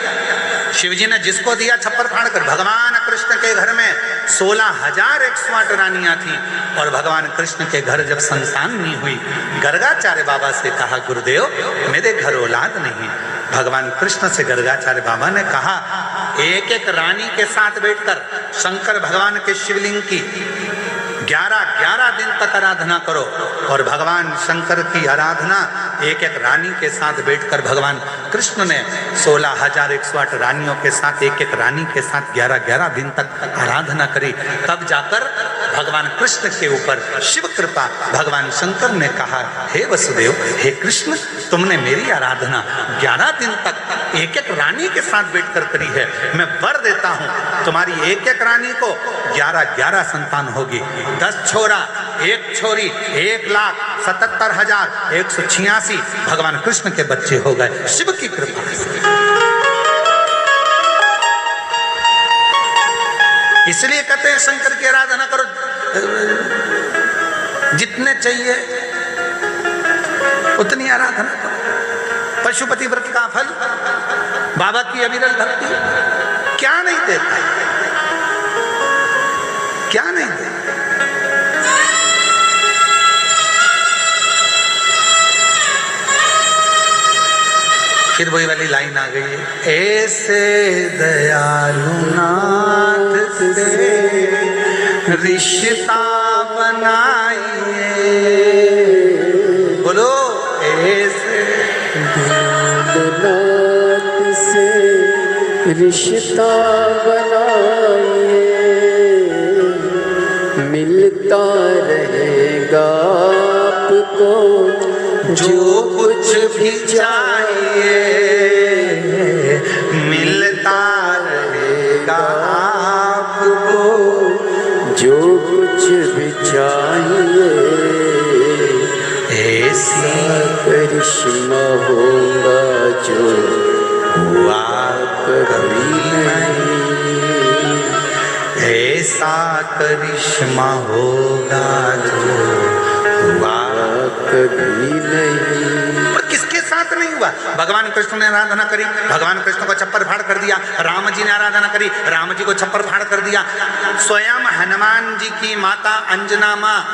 शिवजी ने जिसको दिया छप्पर फाड़ कर। भगवान कृष्ण के घर में 16,108 रानियां थी और भगवान कृष्ण के घर जब संतान नहीं हुई, गर्गाचार्य बाबा से कहा गुरुदेव मेरे घर औलाद नहीं। भगवान कृष्ण से गर्गाचार्य बाबा ने कहा एक एक रानी के साथ बैठकर शंकर भगवान के शिवलिंग की 11 दिन तक आराधना करो। और भगवान शंकर की आराधना एक एक रानी के साथ बैठकर भगवान कृष्ण ने 16,108 रानियों के साथ, एक एक रानी के साथ 11 दिन तक आराधना करी। तब जाकर भगवान कृष्ण के ऊपर शिव कृपा, भगवान शंकर ने कहा हे वसुदेव, हे कृष्ण, तुमने मेरी आराधना 11 दिन तक एक एक रानी के साथ बैठकर करी है। मैं वर देता हूं तुम्हारी एक एक रानी को 11 संतान होगी। 10 छोरा 1 छोरी, 1,77,186 भगवान कृष्ण के बच्चे हो गए शिव की कृपा से। इसलिए कहते हैं शंकर की आराधना करो, जितने चाहिए उतनी आराधना करो। पशुपति व्रत का फल, बाबा की अविरल भक्ति क्या नहीं देता, क्या नहीं देता। फिर वही वाली लाइन आ गई है, ऐसे दयालु नाथ से रिश्ता बनाइए। बोलो ऐसे
नाथ से रिश्ता बनाइए, मिलता रहेगा आपको
जो कुछ भी चाहिए, मिलता रहेगा आपको
जो कुछ भी चाहिए।
ऐसी
करिश्मा होगा जो
हुआ
कभी नहीं,
ऐसा करिश्मा होगा जो हुआ
कभी नहीं।
और किसके साथ नहीं हुआ? भगवान कृष्ण ने आराधना करी, भगवान कृष्ण को छप्पर फाड़ कर दिया। राम जी ने आराधना करी, राम जी को छप्पर फाड़ कर दिया। स्वयं हनुमान जी की माता अंजना माँ,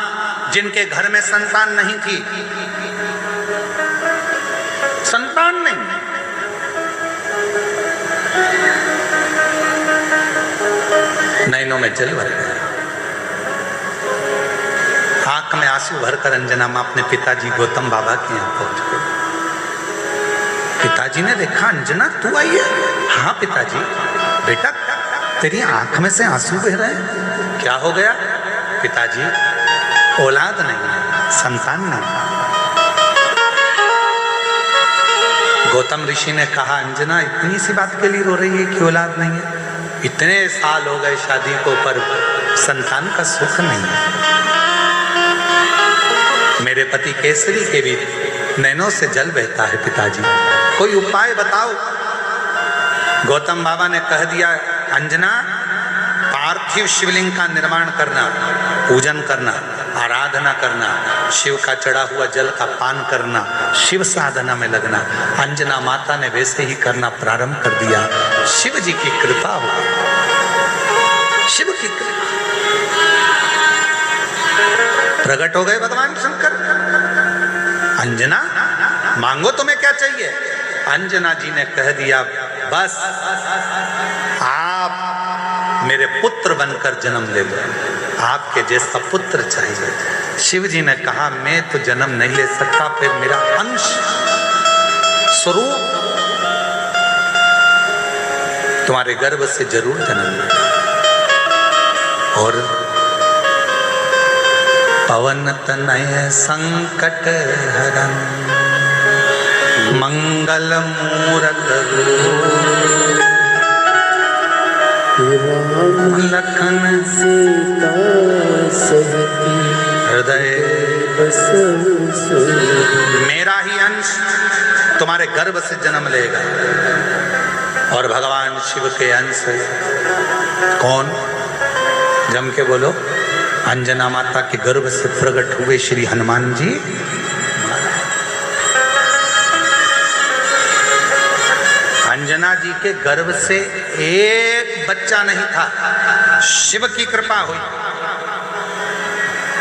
जिनके घर में संतान नहीं थी, संतान नहीं, नैनों में जल भर गया, आंख में आंसू भरकर अंजना माँ अपने पिताजी गौतम बाबा के यहाँ पहुंच गए। पिताजी ने देखा, अंजना तू आई है? हाँ पिताजी। बेटा तेरी आंख में से आंसू बह रहे हैं, क्या हो गया? पिताजी औलाद नहीं है, संतान नहीं। गौतम ऋषि ने कहा, अंजना इतनी सी बात के लिए रो रही है कि औलाद नहीं है? इतने साल हो गए शादी को पर संतान का सुख नहीं है। मेरे पति केसरी के भी नैनों से जल बहता है पिताजी, कोई उपाय बताओ। गौतम बाबा ने कह दिया, अंजना पार्थिव शिवलिंग का निर्माण करना, पूजन करना, आराधना करना, शिव का चढ़ा हुआ जल का पान करना, शिव साधना में लगना। अंजना माता ने वैसे ही करना प्रारंभ कर दिया। शिव जी की कृपा हो, शिव की कृपा प्रकट हो गए भगवान शंकर। अंजना मांगो तुम्हें क्या चाहिए? अंजना जी ने कह दिया, बस आप मेरे पुत्र बनकर जन्म ले लो, आपके जैसा पुत्र चाहिए। शिव जी ने कहा, मैं तो जन्म नहीं ले सकता, फिर मेरा अंश स्वरूप तुम्हारे गर्भ से जरूर जन्म लेगा। और पवन तनय संकट हरन मंगल मूरत
राम
लखन
सीता सहित
हृदय
बसहु सोई।
मेरा ही अंश तुम्हारे गर्भ से जन्म लेगा। और भगवान शिव के अंश कौन? जम के बोलो। अंजना माता के गर्भ से प्रकट हुए श्री हनुमान जी। अंजना जी के गर्भ से एक बच्चा नहीं था, शिव की कृपा हुई।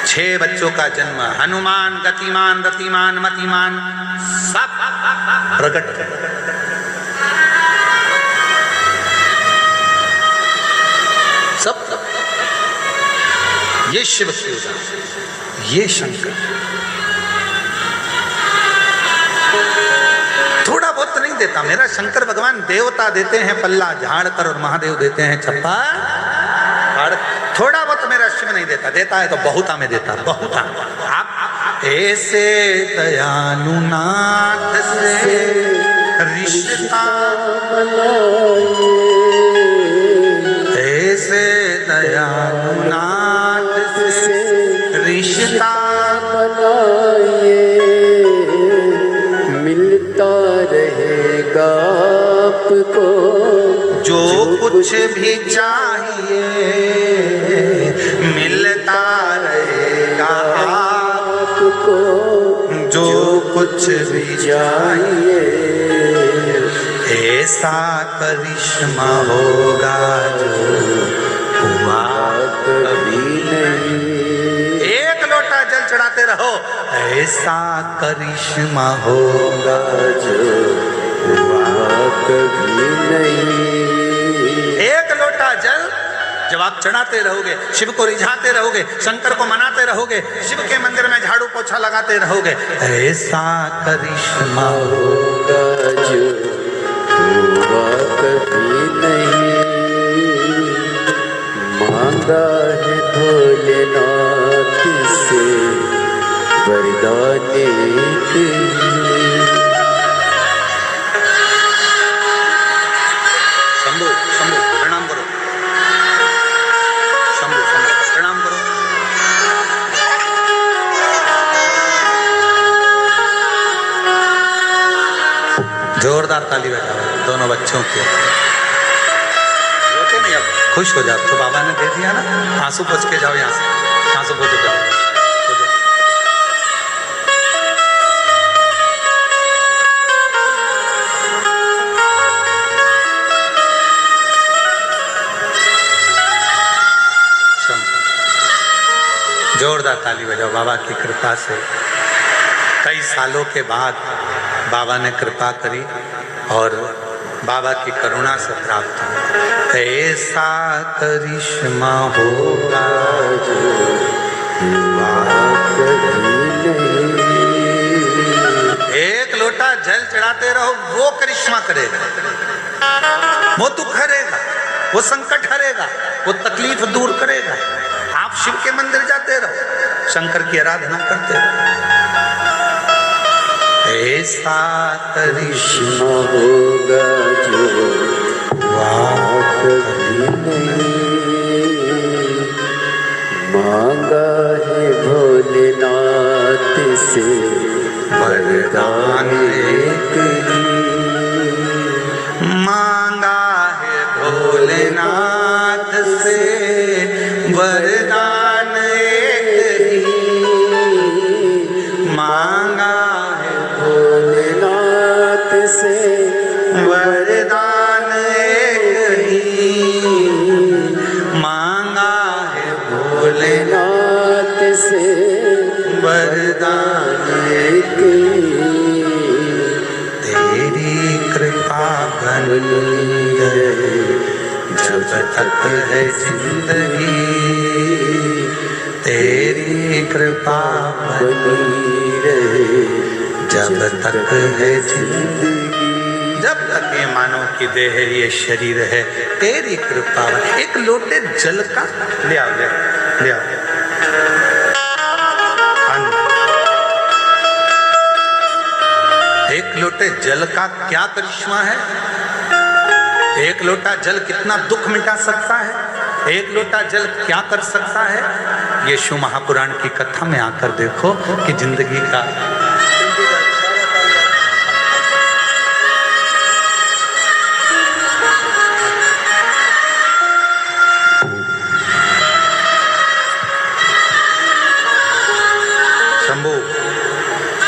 6 बच्चों का जन्म। हनुमान, गतिमान, रतिमान, मतिमान सब प्रकट। सब ये शिव की उदाहरण, ये शंकर। थोड़ा बहुत नहीं देता मेरा शंकर भगवान। देवता देते हैं पल्ला झाड़ कर और महादेव देते हैं छप्पा फाड़। थोड़ा बहुत मेरा शिव नहीं देता, देता है तो बहुता में देता, बहुता। आप ऐसे दयालुनाथ से रिश्ता ऐसे दयालुनाथ से रिश्ता
बनाइए, मिलता रहेगा आपको
जो कुछ भी चाहिए, मिलता रहेगा
आपको
जो कुछ भी चाहिए। ऐसा करिश्मा होगा जो हुआ
कभी नहीं।
एक लोटा जल चढ़ाते रहो। ऐसा करिश्मा होगा
जो हुआ कभी नहीं।
एक लोटा जल जब आप चढ़ाते रहोगे, शिव को रिझाते रहोगे, शंकर को मनाते रहोगे, शिव के मंदिर में झाड़ू पोछा लगाते रहोगे, ऐसा करिश्मा
होगा जो हुआ कभी नहीं। मांगा है भोलेनाथ से वरदान एक ही।
शंभू शंभू प्रणाम करो। शंभू शंभू प्रणाम करो। जोरदार ताली बजाओ दोनों बच्चों के। रोते नहीं, अब खुश हो जाओ। तो बाबा ने दे दिया ना, आंसू पोंछ के जाओ यहाँ से, आंसू पोंछ के जाओ। जोरदार ताली बजाओ। बाबा की कृपा से कई सालों के बाद बाबा ने कृपा करी और बाबा की करुणा से प्राप्त हुआ। ऐसा करिश्मा होगा जो हुआ
कभी नहीं।
एक लोटा जल चढ़ाते रहो, वो करिश्मा करेगा, वो दुख हरेगा, वो संकट हरेगा, वो तकलीफ दूर करेगा। आप शिव के मंदिर जाते रहो, शंकर की आराधना करते रहो। ऐसा
करिश्मा होगा जो हुआ कभी नहीं। मांगा है भोलेनाथ से वरदान एक ही।
मांगा है भोलेनाथ से वरदान एक ही। मांगा है
भोलेनाथ से
वरदान एक ही। मांगा है भोलेनाथ
भोलेनाथ से
वरदान
एक ही।
तेरी कृपा बनी रहे जब तक है जिंदगी। तेरी कृपा
बनी रहे
जब तक है जिंदगी। जब तक ये मानो की देह ये शरीर है तेरी कृपा। एक लोटे जल का ले आओ, ले आओ। एक लोटे जल का क्या करिश्मा है। एक लोटा जल कितना दुख मिटा सकता है। एक लोटा जल क्या कर सकता है। ये शिव महापुराण की कथा में आकर देखो कि जिंदगी का शंभू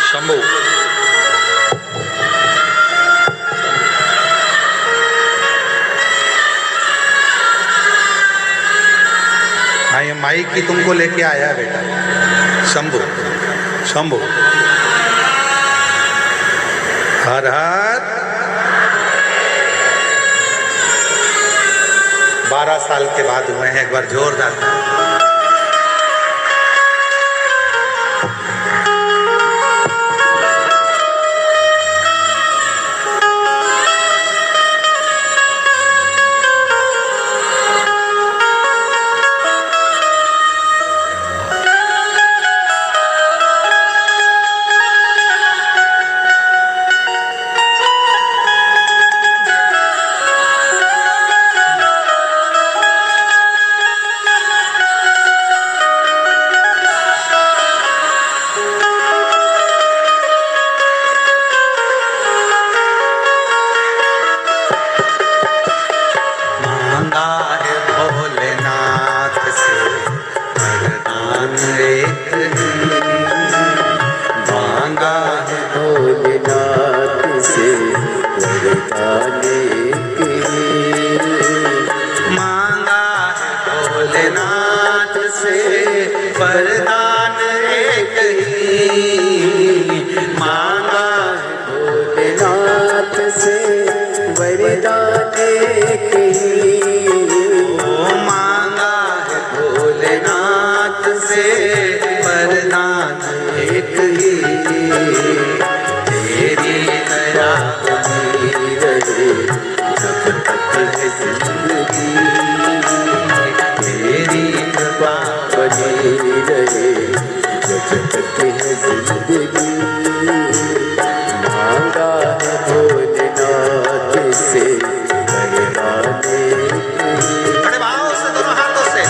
शंभू हाँ, ये माई की तुमको लेके आया बेटा। शंभू शंभू हर हर 12 साल के बाद हुए हैं। एक बार जोरदार वरदान एक ही मांगा
भोलेनाथ से वरदान एक ही
मांगा है भोलेनाथ से वरदान एक ही। तेरी दया
बनी रहे जब तक है जिंदगी,
तेरी कृपा
बनी रहे जब तक है जिंदगी। मांगा है भोलेनाथ से वरदान एक ही।
बड़े भाव से दोनों हाथों से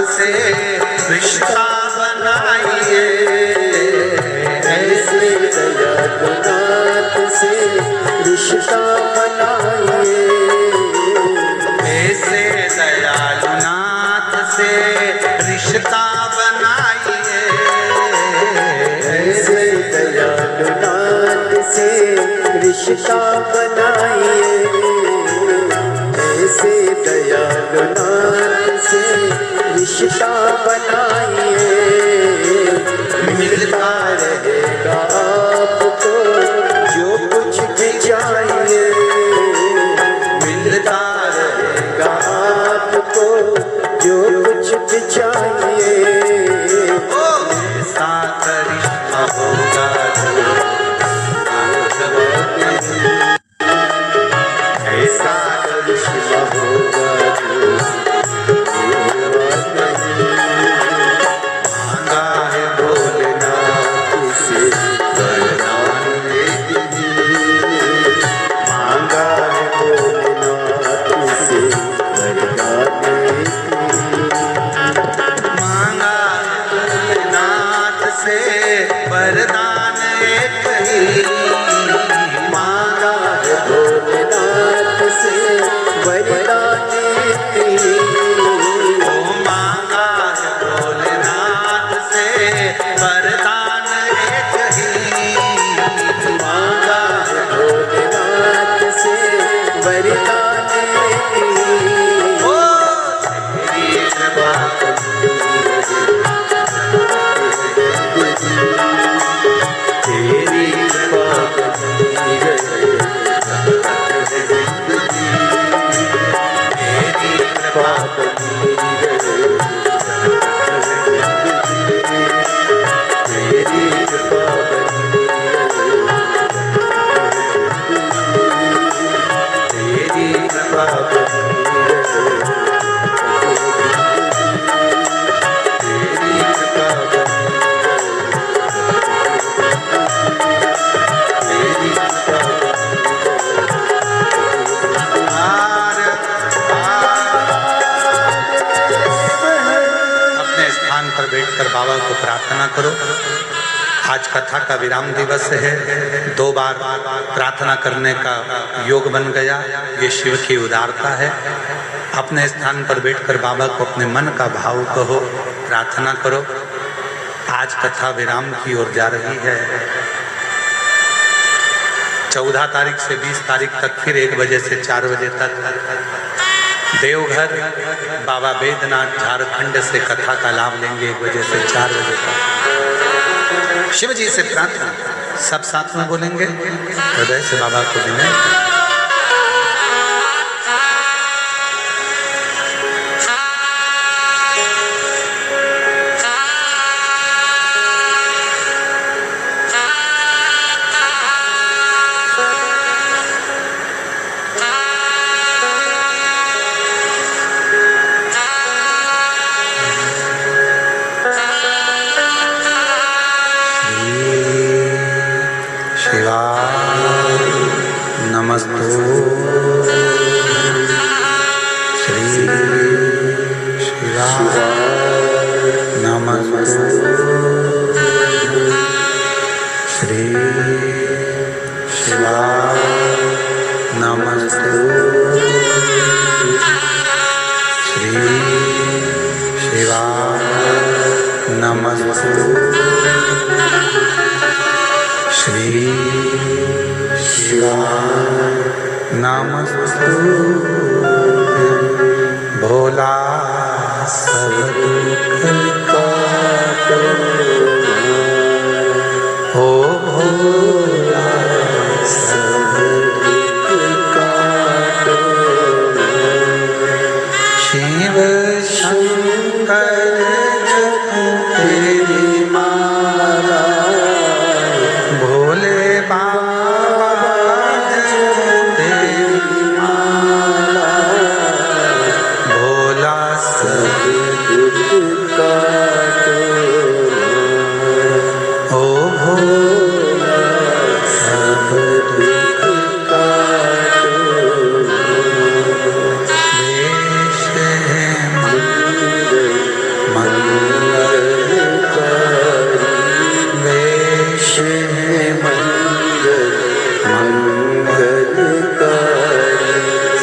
से रिश्ता बनाइए,
ऐसे दयालुनाथ से रिश्ता बनाइए,
ऐसे दयालुनाथ से रिश्ता बनाइए,
ऐसे दयालुनाथ से रिश्ता बनाइए, ऐसे दयालुनाथ से रिश्ता बनाइए, मिलता रहेगा आपको जो कुछ भी चाहिए,
से वरदान एक ही
मांगा है भोलेनाथ से वरदान एक ही।
ओ मांगा है भोलेनाथ से वरदान एक ही
मांगा है भोलेनाथ से वरदान एक ही।
ओ तेरी कृपा
तेरी कृपा बनी रहे,
तेरी कृपा
बनी रहे, तेरी कृपा बनी रहे, तेरी कृपा बनी रहे, तेरी कृपा बनी
अपने स्थान पर बैठकर बाबा को प्रार्थना करो। आज कथा का विराम दिवस है, 2 बार प्रार्थना करने का योग बन गया, ये शिव की उदारता है। अपने स्थान पर बैठकर बाबा को अपने मन का भाव कहो, प्रार्थना करो। आज कथा विराम की ओर जा रही है। 14 तारीख से 20 तारीख तक फिर 1 बजे से 4 बजे तक देवघर बाबा बैद्यनाथ झारखंड से कथा का लाभ लेंगे 1 बजे से 4 बजे तक। शिव जी से प्रार्थना सब साथ में बोलेंगे, हृदय से बाबा को विनय। नमस्तु श्री शिवाय नमस्तु श्री शिवाय नमस्तु श्री शिवाय नमस्तु श्री शिवाय नमस्तु भोला सब दुख काटो हो भोला सब दुख काटो शिव शंकर जपो तेरी माला भोले बाबा जपो तेरी माला भोला सब
दुख काटो
ओ भोला
सब दुख काटो
देश है वेश है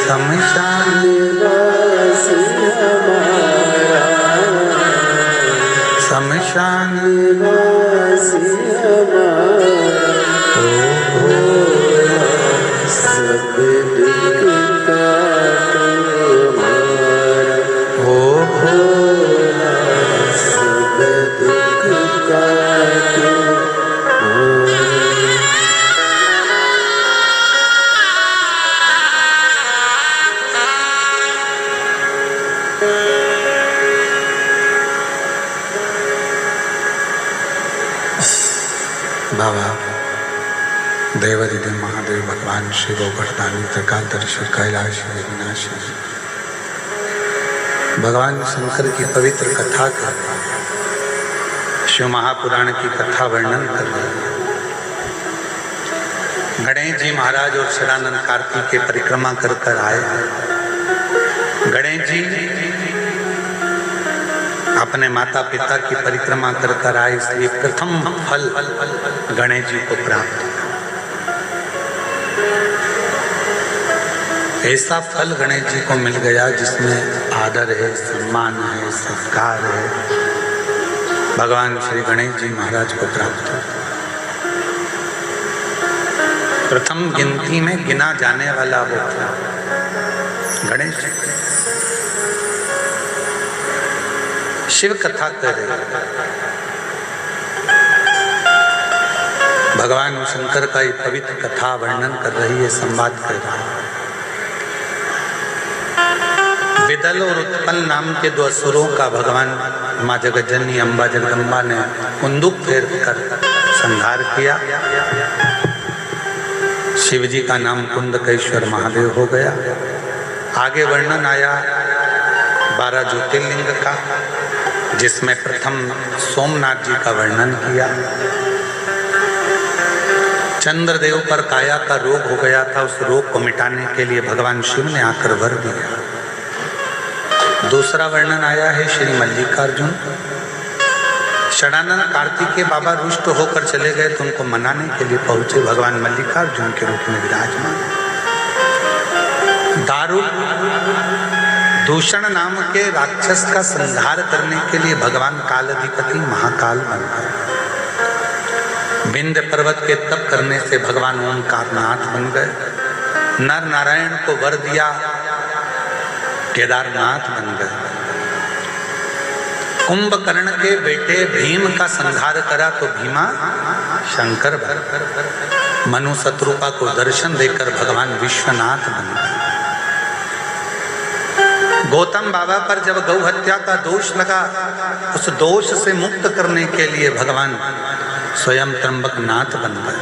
शमशान शमशान
सब दुख काटो
ओ भोला
सब दुख काटो
बाबा देवादिदेव महादेव भगवान शिव गोवर्धनी त्रिकालदर्शी कैलाशी विनाशी भगवान शंकर की पवित्र कथा का शिव महापुराण की कथा वर्णन कर रहे हैं। गणेश जी महाराज और शरानंद कार्तिक के परिक्रमा कर कर आए। गणेश जी अपने माता पिता की परिक्रमा कर कर आए, इसलिए प्रथम फल गणेश जी को प्राप्त। ऐसा फल गणेश जी को मिल गया जिसमें आदर है, सम्मान है, सत्कार है, भगवान श्री गणेश जी महाराज को प्राप्त हो। प्रथम गिनती में गिना जाने वाला वो गणेश जी। शिव कथा कर रहे, भगवान शंकर का ये पवित्र कथा वर्णन कर रही है, संवाद कर रहा है। विदल और उत्पल नाम के दो असुरों का भगवान माँ जगज्जननी अम्बा जगदम्बा ने कुंदुक फेर कर संहार किया। शिव जी का नाम कुंदकेश्वर महादेव हो गया। आगे वर्णन आया 12 ज्योतिर्लिंग का, जिसमें प्रथम सोमनाथ जी का वर्णन किया। चंद्रदेव पर काया का रोग हो गया था, उस रोग को मिटाने के लिए भगवान शिव ने आकर वर दिया। दूसरा वर्णन आया है श्री मल्लिकार्जुन। षडानंद कार्तिकेय बाबा रुष्ट होकर चले गए तो उनको मनाने के लिए पहुंचे, भगवान मल्लिकार्जुन के रूप में विराजमान। दारुक दूषण नाम के राक्षस का संहार करने के लिए भगवान कालाधिपति महाकाल बन गए। विंध्य पर्वत के तप करने से भगवान ओंकारनाथ बन गए। नर नारायण को वर दिया, केदारनाथ बन गए। कुंभकर्ण के बेटे भीम का संहार करा तो भीमा शंकर बन गए। मनु शत्रुपा को दर्शन देकर भगवान विश्वनाथ बन गए। गौतम बाबा पर जब गौ हत्या का दोष लगा, उस दोष से मुक्त करने के लिए भगवान स्वयं त्र्यंबकनाथ बन गए।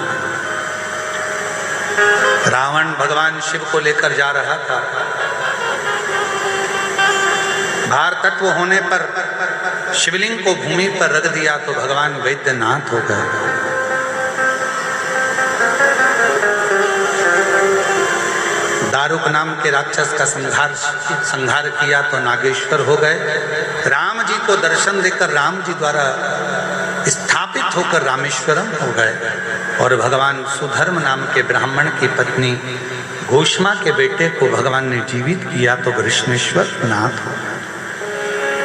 रावण भगवान शिव को लेकर जा रहा था, भार तत्व होने पर शिवलिंग को भूमि पर रख दिया तो भगवान वैद्यनाथ हो गए। दारुक नाम के राक्षस का संहार किया तो नागेश्वर हो गए। राम जी को दर्शन देकर राम जी द्वारा स्थापित होकर रामेश्वरम हो गए। और भगवान सुधर्म नाम के ब्राह्मण की पत्नी घोषमा के बेटे को भगवान ने जीवित किया तो वृषणेश्वर नाथ हो।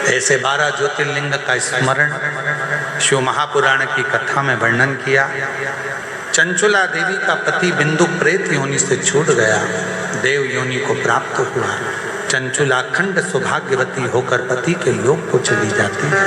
ऐसे 12 ज्योतिर्लिंग का स्मरण शिव महापुराण की कथा में वर्णन किया। चंचुला देवी का पति बिंदु प्रेत योनि से छूट गया, देव योनि को प्राप्त हुआ। चंचुला अखंड सौभाग्यवती होकर पति के लोक को चली जाती है।